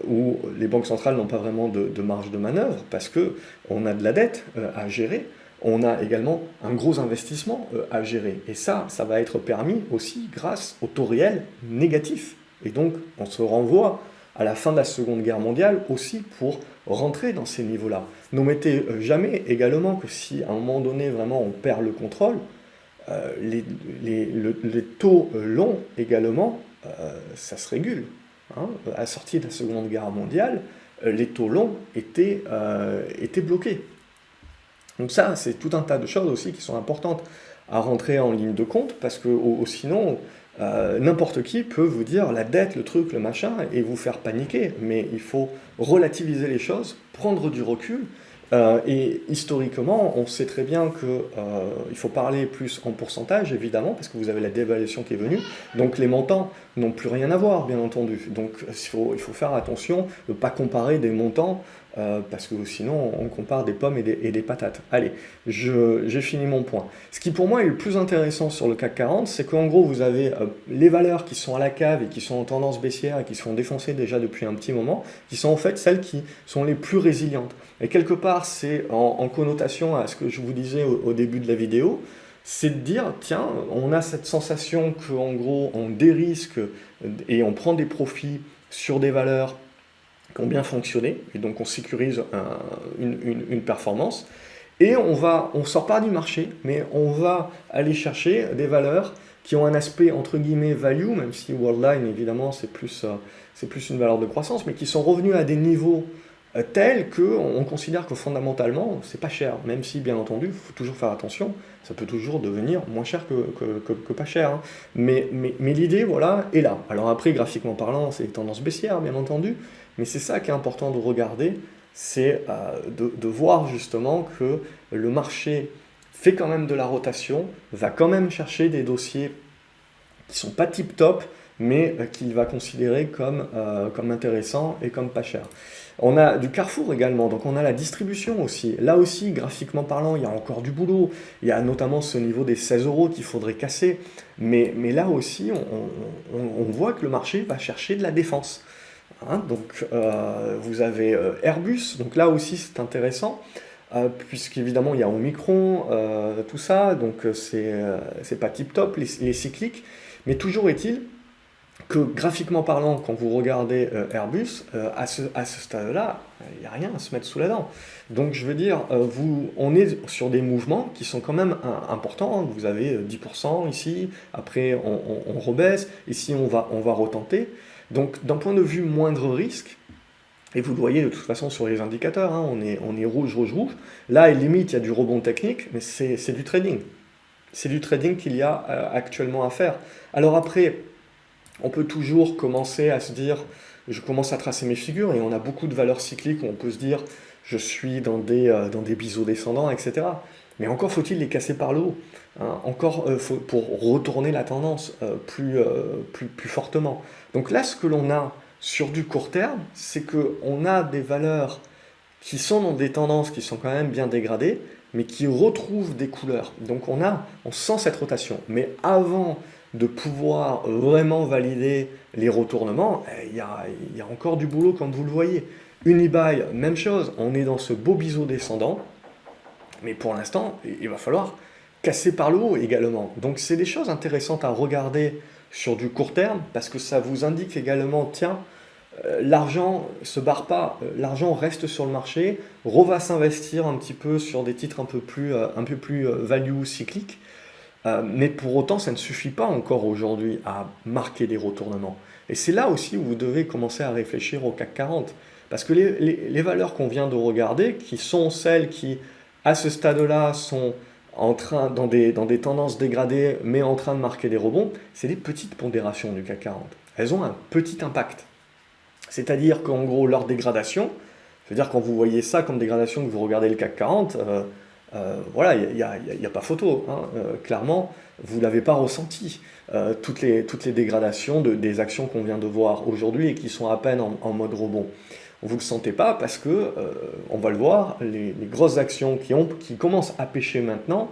où les banques centrales n'ont pas vraiment de marge de manœuvre, parce qu'on a de la dette à gérer, on a également un gros investissement à gérer. Et ça va être permis aussi grâce au taux réel négatif. Et donc, on se renvoie à la fin de la Seconde Guerre mondiale aussi pour rentrer dans ces niveaux-là. N'omettez jamais également que si à un moment donné vraiment on perd le contrôle, les taux longs également, ça se régule. Hein. À la sortie de la Seconde Guerre mondiale, les taux longs étaient bloqués. Donc ça, c'est tout un tas de choses aussi qui sont importantes à rentrer en ligne de compte, parce que sinon, n'importe qui peut vous dire la dette, le truc, le machin, et vous faire paniquer. Mais il faut relativiser les choses, prendre du recul. Et historiquement, on sait très bien qu'il faut parler plus en pourcentage, évidemment, parce que vous avez la dévaluation qui est venue. Donc les montants n'ont plus rien à voir, bien entendu. Donc il faut faire attention de ne pas comparer des montants, parce que sinon on compare des pommes et des patates. Allez, j'ai fini mon point. Ce qui pour moi est le plus intéressant sur le CAC 40, c'est qu'en gros vous avez les valeurs qui sont à la cave et qui sont en tendance baissière et qui se font défoncer déjà depuis un petit moment, qui sont en fait celles qui sont les plus résilientes. Et quelque part, c'est en connotation à ce que je vous disais au début de la vidéo, c'est de dire, tiens, on a cette sensation qu'en gros, on dérisque et on prend des profits sur des valeurs qui ont bien fonctionné, et donc on sécurise une performance, et on sort pas du marché, mais on va aller chercher des valeurs qui ont un aspect entre guillemets value, même si Worldline évidemment c'est plus une valeur de croissance, mais qui sont revenus à des niveaux tels qu'on considère que fondamentalement c'est pas cher, même si bien entendu il faut toujours faire attention, ça peut toujours devenir moins cher que pas cher, hein. Mais l'idée voilà est là. Alors après graphiquement parlant c'est des tendances baissières bien entendu, mais c'est ça qui est important de regarder, c'est de voir justement que le marché fait quand même de la rotation, va quand même chercher des dossiers qui sont pas tip-top, mais qu'il va considérer comme intéressants et comme pas chers. On a du Carrefour également, donc on a la distribution aussi. Là aussi, graphiquement parlant, il y a encore du boulot. Il y a notamment ce niveau des 16 euros qu'il faudrait casser. Mais là aussi, on voit que le marché va chercher de la défense. Hein, donc vous avez Airbus, donc là aussi c'est intéressant, puisqu'évidemment il y a Omicron, tout ça, donc c'est pas tip top les cycliques, mais toujours est-il que graphiquement parlant, quand vous regardez Airbus, à ce stade-là, il n'y a rien à se mettre sous la dent. Donc je veux dire, on est sur des mouvements qui sont quand même importants. Vous avez 10% ici, après on rebaisse, ici on va retenter. Donc d'un point de vue moindre risque, et vous le voyez de toute façon sur les indicateurs, hein, on est rouge, rouge, rouge. Là, limite, il y a du rebond technique, mais c'est du trading. C'est du trading qu'il y a actuellement à faire. Alors après, on peut toujours commencer à se dire, je commence à tracer mes figures, et on a beaucoup de valeurs cycliques où on peut se dire, je suis dans des biseaux descendants, etc. Mais encore faut-il les casser par le haut, hein. Encore pour retourner la tendance plus fortement. Donc là, ce que l'on a sur du court terme, c'est qu'on a des valeurs qui sont dans des tendances qui sont quand même bien dégradées, mais qui retrouvent des couleurs. Donc on sent cette rotation. Mais avant de pouvoir vraiment valider les retournements, il y a encore du boulot comme vous le voyez. Unibail, même chose, on est dans ce beau biseau descendant, mais pour l'instant, il va falloir casser par le haut également. Donc c'est des choses intéressantes à regarder sur du court terme, parce que ça vous indique également, tiens, l'argent ne se barre pas, l'argent reste sur le marché, va s'investir un petit peu sur des titres un peu plus value cycliques, mais pour autant ça ne suffit pas encore aujourd'hui à marquer des retournements. Et c'est là aussi où vous devez commencer à réfléchir au CAC 40, parce que les valeurs qu'on vient de regarder, qui sont celles qui, à ce stade-là, sont dans des tendances dégradées, mais en train de marquer des rebonds, c'est des petites pondérations du CAC 40. Elles ont un petit impact. C'est-à-dire qu'en gros, leur dégradation, c'est-à-dire quand vous voyez ça comme dégradation, que vous regardez le CAC 40, voilà, il n'y a pas photo, hein. Clairement, vous ne l'avez pas ressenti. Toutes les dégradations des actions qu'on vient de voir aujourd'hui et qui sont à peine en mode rebond. Vous ne le sentez pas parce que, on va le voir, les grosses actions qui commencent à pêcher maintenant,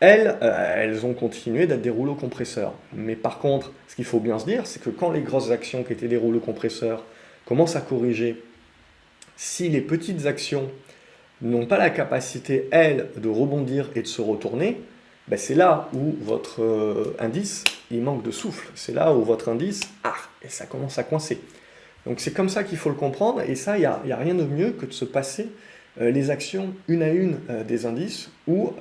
elles ont continué d'être des rouleaux compresseurs. Mais par contre, ce qu'il faut bien se dire, c'est que quand les grosses actions qui étaient des rouleaux compresseurs commencent à corriger, si les petites actions n'ont pas la capacité, elles, de rebondir et de se retourner, ben c'est là où votre indice, il manque de souffle. C'est là où votre indice, et ça commence à coincer. Donc c'est comme ça qu'il faut le comprendre, et ça, il n'y a rien de mieux que de se passer les actions une à une des indices, ou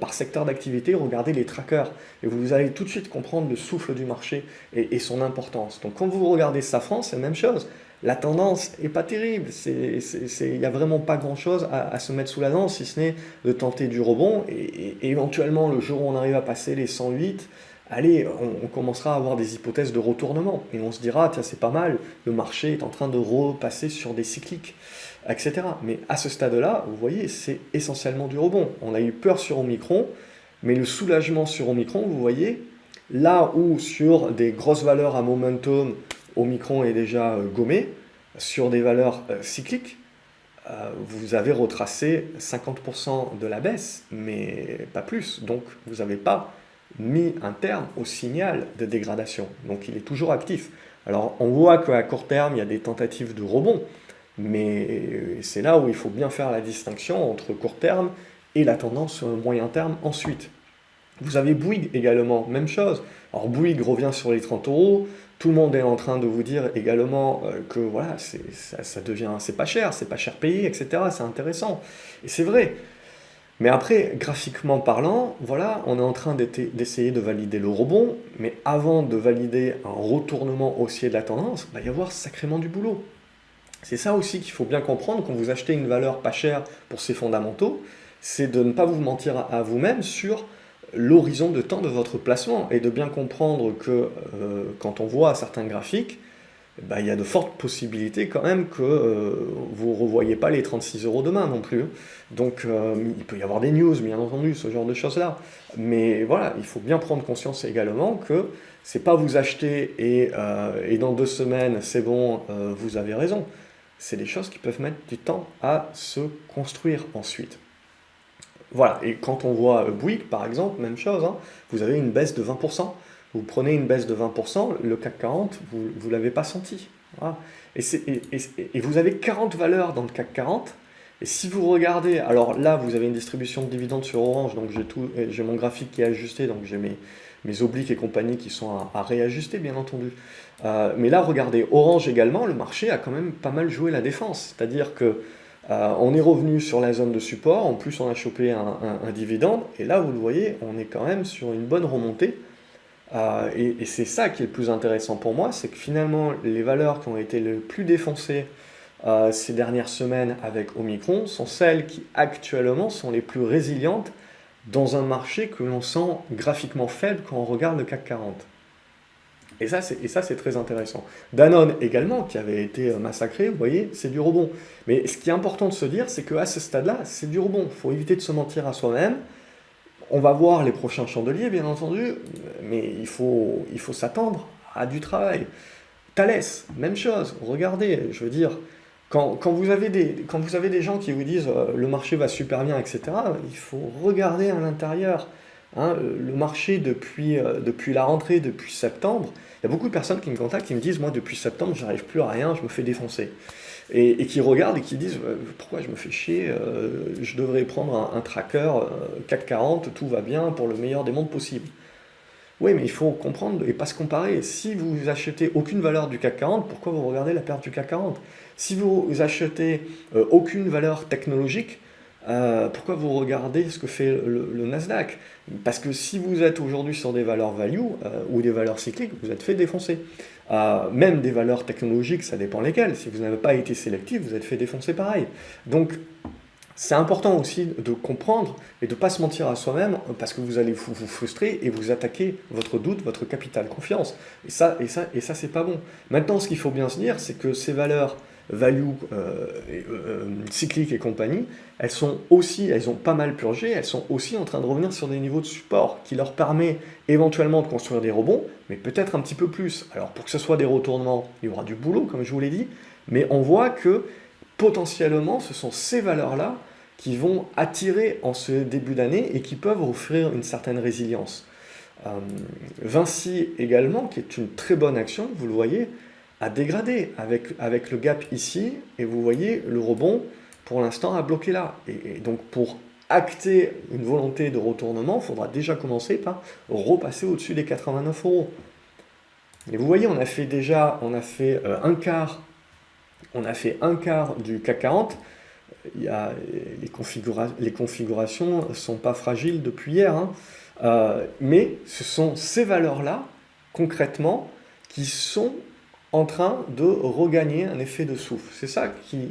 par secteur d'activité, regardez les trackers, et vous allez tout de suite comprendre le souffle du marché et son importance. Donc quand vous regardez Safran, c'est la même chose. La tendance n'est pas terrible, il n'y a vraiment pas grand-chose à se mettre sous la dent, si ce n'est de tenter du rebond, et éventuellement, le jour où on arrive à passer les 108, allez, on commencera à avoir des hypothèses de retournement, et on se dira, tiens, c'est pas mal, le marché est en train de repasser sur des cycliques, etc. Mais à ce stade-là, vous voyez, c'est essentiellement du rebond. On a eu peur sur Omicron, mais le soulagement sur Omicron, vous voyez, là où sur des grosses valeurs à momentum, Omicron est déjà gommé, sur des valeurs cycliques, vous avez retracé 50% de la baisse, mais pas plus. Donc vous n'avez pas mis un terme au signal de dégradation. Donc il est toujours actif. Alors on voit qu'à court terme, il y a des tentatives de rebond, mais c'est là où il faut bien faire la distinction entre court terme et la tendance moyen terme ensuite. Vous avez Bouygues également, même chose. Alors Bouygues revient sur les 30 euros. Tout le monde est en train de vous dire également que voilà, ça devient, c'est pas cher payé, etc. C'est intéressant. Et c'est vrai. Mais après, graphiquement parlant, voilà, on est en train d'essayer de valider le rebond, mais avant de valider un retournement haussier de la tendance, il va y avoir sacrément du boulot. C'est ça aussi qu'il faut bien comprendre quand vous achetez une valeur pas chère pour ses fondamentaux, c'est de ne pas vous mentir à vous-même sur l'horizon de temps de votre placement et de bien comprendre que quand on voit certains graphiques, il y a de fortes possibilités quand même que vous ne revoyez pas les 36 euros demain non plus. Donc il peut y avoir des news, bien entendu, ce genre de choses-là. Mais voilà, il faut bien prendre conscience également que c'est pas vous acheter et dans 2 semaines, c'est bon, vous avez raison. C'est des choses qui peuvent mettre du temps à se construire ensuite. Voilà, et quand on voit Bouygues, par exemple, même chose, hein, vous avez une baisse de 20%. Vous prenez une baisse de 20%, le CAC 40, vous ne l'avez pas senti. Voilà. Et vous avez 40 valeurs dans le CAC 40. Et si vous regardez, alors là, vous avez une distribution de dividendes sur Orange, donc j'ai mon graphique qui est ajusté, donc j'ai mes obliques et compagnie qui sont à réajuster, bien entendu. Mais là, regardez, Orange également, le marché a quand même pas mal joué la défense. C'est-à-dire que on est revenu sur la zone de support, en plus on a chopé un dividende, et là, vous le voyez, on est quand même sur une bonne remontée. Et c'est ça qui est le plus intéressant pour moi, c'est que finalement les valeurs qui ont été les plus défoncées ces dernières semaines avec Omicron sont celles qui actuellement sont les plus résilientes dans un marché que l'on sent graphiquement faible quand on regarde le CAC 40. Et ça, c'est très intéressant. Danone également, qui avait été massacré, vous voyez, c'est du rebond. Mais ce qui est important de se dire, c'est qu'à ce stade-là, c'est du rebond. Il faut éviter de se mentir à soi-même. On va voir les prochains chandeliers, bien entendu, mais il faut s'attendre à du travail. Thales, même chose. Regardez, je veux dire, quand vous avez des gens qui vous disent le marché va super bien, etc., il faut regarder à l'intérieur. Hein, le marché depuis la rentrée, depuis septembre, il y a beaucoup de personnes qui me contactent, qui me disent moi depuis septembre, j'arrive plus à rien, je me fais défoncer. Et qui regardent et qui disent pourquoi je me fais chier, je devrais prendre un tracker CAC 40, tout va bien pour le meilleur des mondes possible. Oui, mais il faut comprendre et pas se comparer. Si vous achetez aucune valeur du CAC 40, pourquoi vous regardez la perte du CAC 40? Si vous achetez aucune valeur technologique, pourquoi vous regardez ce que fait le Nasdaq? Parce que si vous êtes aujourd'hui sur des valeurs value ou des valeurs cycliques, vous êtes fait défoncer. Même des valeurs technologiques, ça dépend lesquelles. Si vous n'avez pas été sélectif, vous êtes fait défoncer pareil. Donc, c'est important aussi de comprendre et de ne pas se mentir à soi-même parce que vous allez vous frustrer et vous attaquer votre doute, votre capital confiance. Et ça, c'est pas bon. Maintenant, ce qu'il faut bien se dire, c'est que ces valeurs value, cycliques et compagnie, elles ont pas mal purgé, elles sont aussi en train de revenir sur des niveaux de support qui leur permet éventuellement de construire des rebonds, mais peut-être un petit peu plus. Alors pour que ce soit des retournements, il y aura du boulot, comme je vous l'ai dit, mais on voit que potentiellement, ce sont ces valeurs-là qui vont attirer en ce début d'année et qui peuvent offrir une certaine résilience. Vinci également, qui est une très bonne action, vous le voyez, a dégradé avec le gap ici, et vous voyez le rebond, pour l'instant, a bloqué là. Et donc pour acter une volonté de retournement, il faudra déjà commencer par repasser au-dessus des 89 euros. Et vous voyez, on a fait un quart. On a fait un quart du CAC 40. Les configurations ne sont pas fragiles depuis hier. Hein. Mais ce sont ces valeurs-là, concrètement, qui sont en train de regagner un effet de souffle. C'est ça qui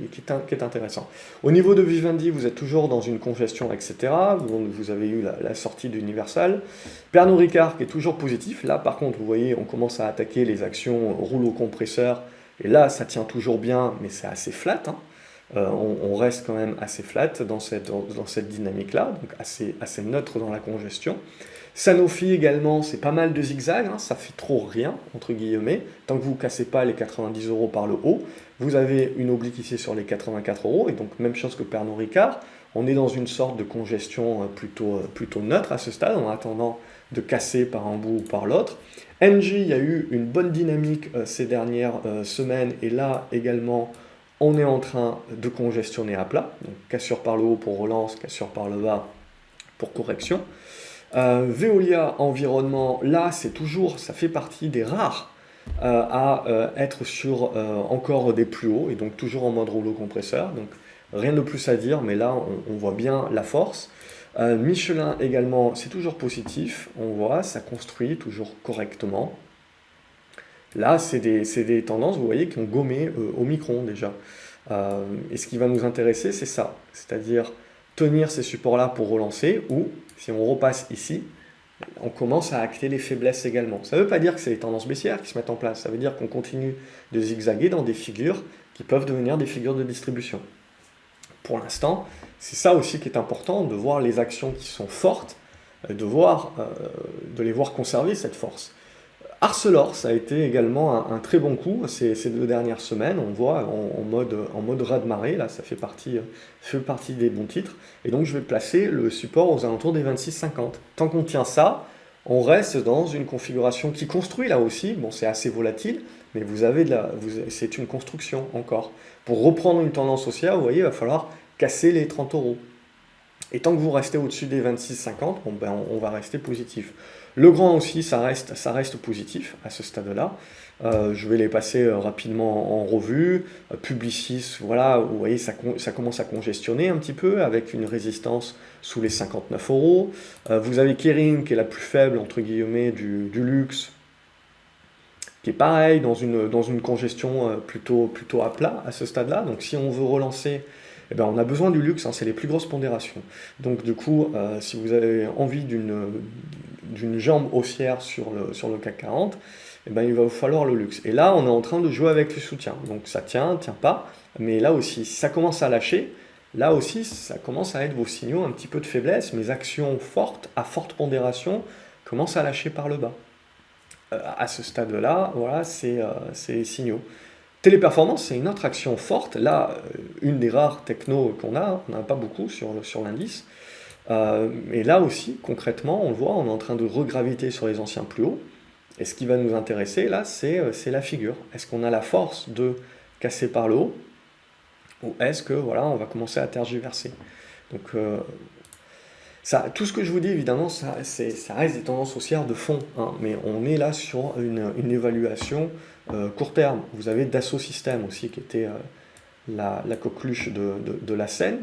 est intéressant. Au niveau de Vivendi, vous êtes toujours dans une congestion, etc. Vous avez eu la sortie d'Universal. Pernod Ricard qui est toujours positif. Là, par contre, vous voyez, on commence à attaquer les actions rouleau compresseur. Et là, ça tient toujours bien, mais c'est assez flat. Hein. On reste quand même assez flat dans cette dynamique-là, donc assez neutre dans la congestion. Sanofi également, c'est pas mal de zigzags, hein, ça fait trop rien, entre guillemets. Tant que vous ne cassez pas les 90 euros par le haut, vous avez une oblique ici sur les 84 euros, et donc même chose que Pernod Ricard. On est dans une sorte de congestion plutôt neutre à ce stade, en attendant de casser par un bout ou par l'autre. Engie, il y a eu une bonne dynamique ces dernières semaines, et là également, on est en train de congestionner à plat. Donc cassure par le haut pour relance, cassure par le bas pour correction. Veolia Environnement, là ça fait partie des rares à être sur encore des plus hauts, et donc toujours en mode rouleau compresseur. Donc rien de plus à dire, mais là, on voit bien la force. Michelin également, c'est toujours positif, on voit, ça construit toujours correctement. Là, c'est des tendances, vous voyez, qui ont gommé au micron déjà. Et ce qui va nous intéresser, c'est ça, c'est-à-dire tenir ces supports-là pour relancer, ou si on repasse ici, on commence à acter les faiblesses également. Ça ne veut pas dire que c'est les tendances baissières qui se mettent en place, ça veut dire qu'on continue de zigzaguer dans des figures qui peuvent devenir des figures de distribution. Pour l'instant, c'est ça aussi qui est important, de voir les actions qui sont fortes, de les voir conserver cette force. Arcelor, ça a été également un très bon coup ces 2 dernières semaines. On voit en mode raz-de-marée, là, ça fait partie des bons titres. Et donc je vais placer le support aux alentours des 26,50. Tant qu'on tient ça, on reste dans une configuration qui construit là aussi. Bon, c'est assez volatile, mais c'est une construction encore. Pour reprendre une tendance haussière, vous voyez, il va falloir casser les 30 euros. Et tant que vous restez au-dessus des 26,50, bon, ben, on va rester positif. Le grand aussi, ça reste positif à ce stade-là. Je vais les passer rapidement en revue. Publicis, voilà, vous voyez, ça commence à congestionner un petit peu avec une résistance sous les 59 euros. Vous avez Kering qui est la plus faible, entre guillemets, du luxe, qui est pareil, dans une congestion plutôt à plat à ce stade-là. Donc si on veut relancer, eh ben, on a besoin du luxe, hein, c'est les plus grosses pondérations. Donc du coup, si vous avez envie d'une jambe haussière sur le CAC 40, eh ben, il va vous falloir le luxe. Et là, on est en train de jouer avec le soutien. Donc ça tient pas, mais là aussi, si ça commence à lâcher, là aussi, ça commence à être vos signaux un petit peu de faiblesse. Mes actions fortes, à forte pondération, commencent à lâcher par le bas. À ce stade-là, voilà, c'est les signaux. Téléperformance, c'est une autre action forte. Là, une des rares technos qu'on a, on n'en a pas beaucoup sur l'indice. Et là aussi, concrètement, on le voit, on est en train de regraviter sur les anciens plus hauts. Et ce qui va nous intéresser, là, c'est la figure. Est-ce qu'on a la force de casser par le haut, ou est-ce que, voilà, on va commencer à tergiverser? Donc, tout ce que je vous dis, évidemment, ça reste des tendances haussières de fond, hein, mais on est là sur une évaluation court terme. Vous avez Dassault Systèmes aussi, qui était la coqueluche de la scène.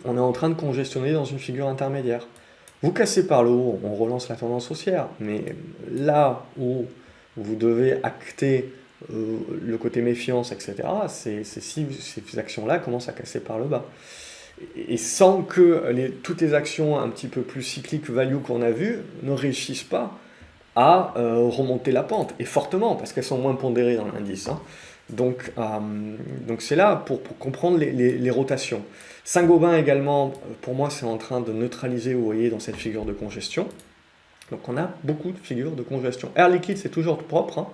On est en train de congestionner dans une figure intermédiaire. Vous cassez par le haut, on relance la tendance haussière, mais là où vous devez acter le côté méfiance, etc., c'est si ces actions-là commencent à casser par le bas. Et sans que toutes les actions un petit peu plus cycliques value qu'on a vues ne réussissent pas à remonter la pente, et fortement, parce qu'elles sont moins pondérées dans l'indice. Hein. Donc c'est là pour comprendre les rotations. Saint-Gobain également, pour moi, c'est en train de neutraliser, vous voyez, dans cette figure de congestion. Donc on a beaucoup de figures de congestion. Air Liquide, c'est toujours propre.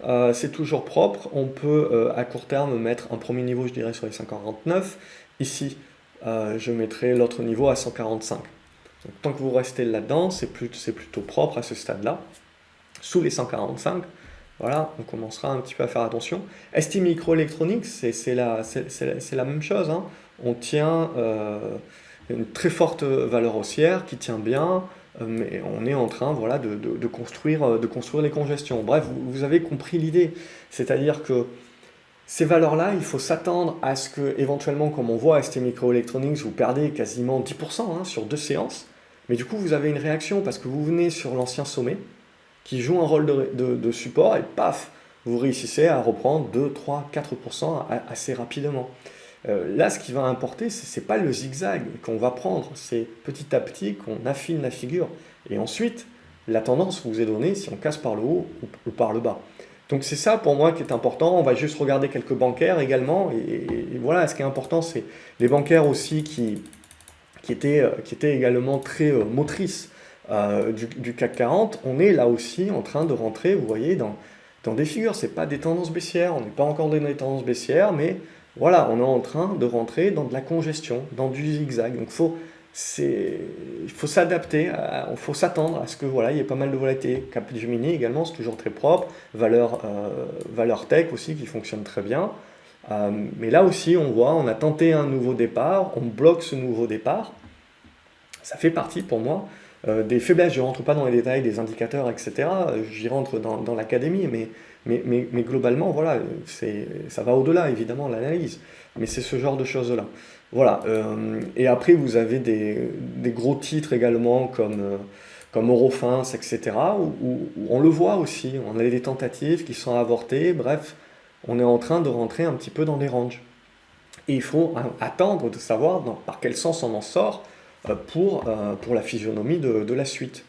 Hein. C'est toujours propre. On peut, à court terme, mettre un premier niveau, je dirais, sur les 149. Ici, je mettrai l'autre niveau à 145. Donc, tant que vous restez là-dedans, c'est plutôt propre à ce stade-là. Sous les 145, voilà, on commencera un petit peu à faire attention. ST Microelectronics, c'est la même chose. Hein. On tient une très forte valeur haussière qui tient bien, mais on est en train, voilà, de construire les congestions. Bref, vous avez compris l'idée. C'est-à-dire que ces valeurs-là, il faut s'attendre à ce que, éventuellement, comme on voit à ST Microelectronics, vous perdez quasiment 10% hein, sur 2 séances, mais du coup, vous avez une réaction parce que vous venez sur l'ancien sommet, qui joue un rôle de support, et paf, vous réussissez à reprendre 2, 3, 4% assez rapidement. Là, ce qui va importer, ce n'est pas le zigzag qu'on va prendre, c'est petit à petit qu'on affine la figure. Et ensuite, la tendance vous est donnée si on casse par le haut ou par le bas. Donc c'est ça pour moi qui est important. On va juste regarder quelques bancaires également. Et voilà, ce qui est important, c'est les bancaires aussi qui étaient également très motrices du CAC 40. On est là aussi en train de rentrer, vous voyez, dans des figures. Ce n'est pas des tendances baissières, on n'est pas encore dans des tendances baissières, mais voilà, on est en train de rentrer dans de la congestion, dans du zigzag. Donc il faut s'adapter, il faut s'attendre à ce que voilà, il y ait pas mal de volatilité. Capgemini également, c'est toujours très propre. Valeur tech aussi qui fonctionne très bien. Mais là aussi, on voit, on a tenté un nouveau départ, on bloque ce nouveau départ. Ça fait partie pour moi des faiblesses. Je ne rentre pas dans les détails des indicateurs, etc. J'y rentre dans l'académie, mais globalement, voilà, ça va au-delà, évidemment, de l'analyse. mais c'est ce genre de choses-là. Voilà, et après vous avez des gros titres également comme Eurofins, etc., où on le voit aussi, on a des tentatives qui sont avortées, bref, on est en train de rentrer un petit peu dans des ranges. Et il faut attendre de savoir par quel sens on en sort pour la physionomie de la suite.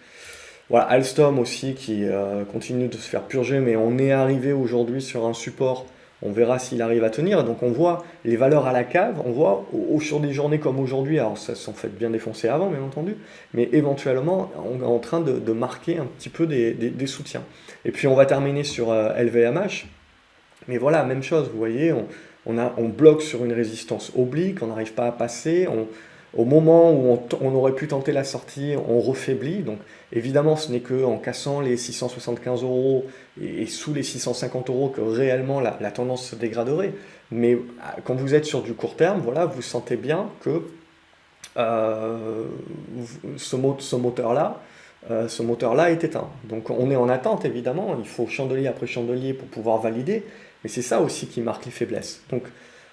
Voilà, Alstom aussi qui continue de se faire purger, mais on est arrivé aujourd'hui sur un support. On verra s'il arrive à tenir. Donc on voit les valeurs à la cave, on voit sur des journées comme aujourd'hui, alors ça s'en fait bien défoncer avant bien entendu, mais éventuellement on est en train de marquer un petit peu des soutiens. Et puis on va terminer sur LVMH, mais voilà, même chose, vous voyez, on bloque sur une résistance oblique, on n'arrive pas à passer, au moment où on aurait pu tenter la sortie, on refaiblit. Donc évidemment, ce n'est qu'en cassant les 675 euros et sous les 650 euros que réellement la tendance se dégraderait. Mais quand vous êtes sur du court terme, voilà, vous sentez bien que euh, ce moteur-là, ce moteur-là est éteint. Donc on est en attente évidemment, il faut chandelier après chandelier pour pouvoir valider, mais c'est ça aussi qui marque les faiblesses. Donc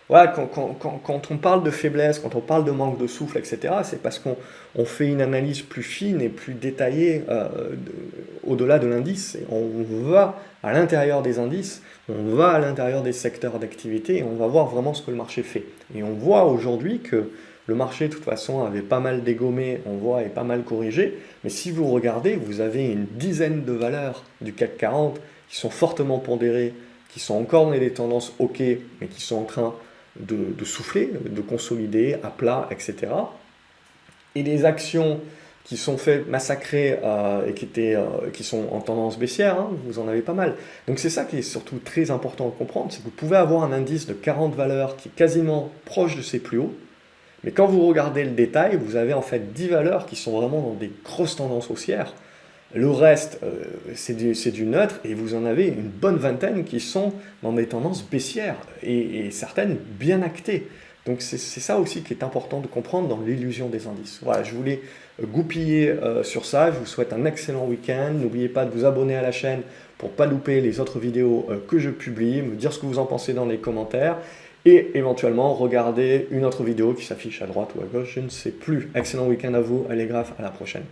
voilà, quand on parle de faiblesse, quand on parle de manque de souffle, etc., c'est parce qu'on fait une analyse plus fine et plus détaillée au-delà de l'indice. Et on va à l'intérieur des indices, on va à l'intérieur des secteurs d'activité et on va voir vraiment ce que le marché fait. Et on voit aujourd'hui que le marché, de toute façon, avait pas mal dégommé, on voit, et pas mal corrigé. Mais si vous regardez, vous avez une dizaine de valeurs du CAC 40 qui sont fortement pondérées, qui sont encore dans des tendances OK, mais qui sont en train de souffler, de consolider à plat, etc. Et les actions qui sont fait massacrer et qui sont en tendance baissière, hein, vous en avez pas mal. Donc c'est ça qui est surtout très important à comprendre, c'est que vous pouvez avoir un indice de 40 valeurs qui est quasiment proche de ses plus hauts, mais quand vous regardez le détail, vous avez en fait 10 valeurs qui sont vraiment dans des grosses tendances haussières. Le reste, c'est du neutre, et vous en avez une bonne vingtaine qui sont dans des tendances baissières, et certaines bien actées. Donc c'est ça aussi qui est important de comprendre dans l'illusion des indices. Voilà, je voulais goupiller sur ça, je vous souhaite un excellent week-end. N'oubliez pas de vous abonner à la chaîne pour ne pas louper les autres vidéos que je publie, me dire ce que vous en pensez dans les commentaires, et éventuellement regarder une autre vidéo qui s'affiche à droite ou à gauche, je ne sais plus. Excellent week-end à vous, allez graphes, à la prochaine.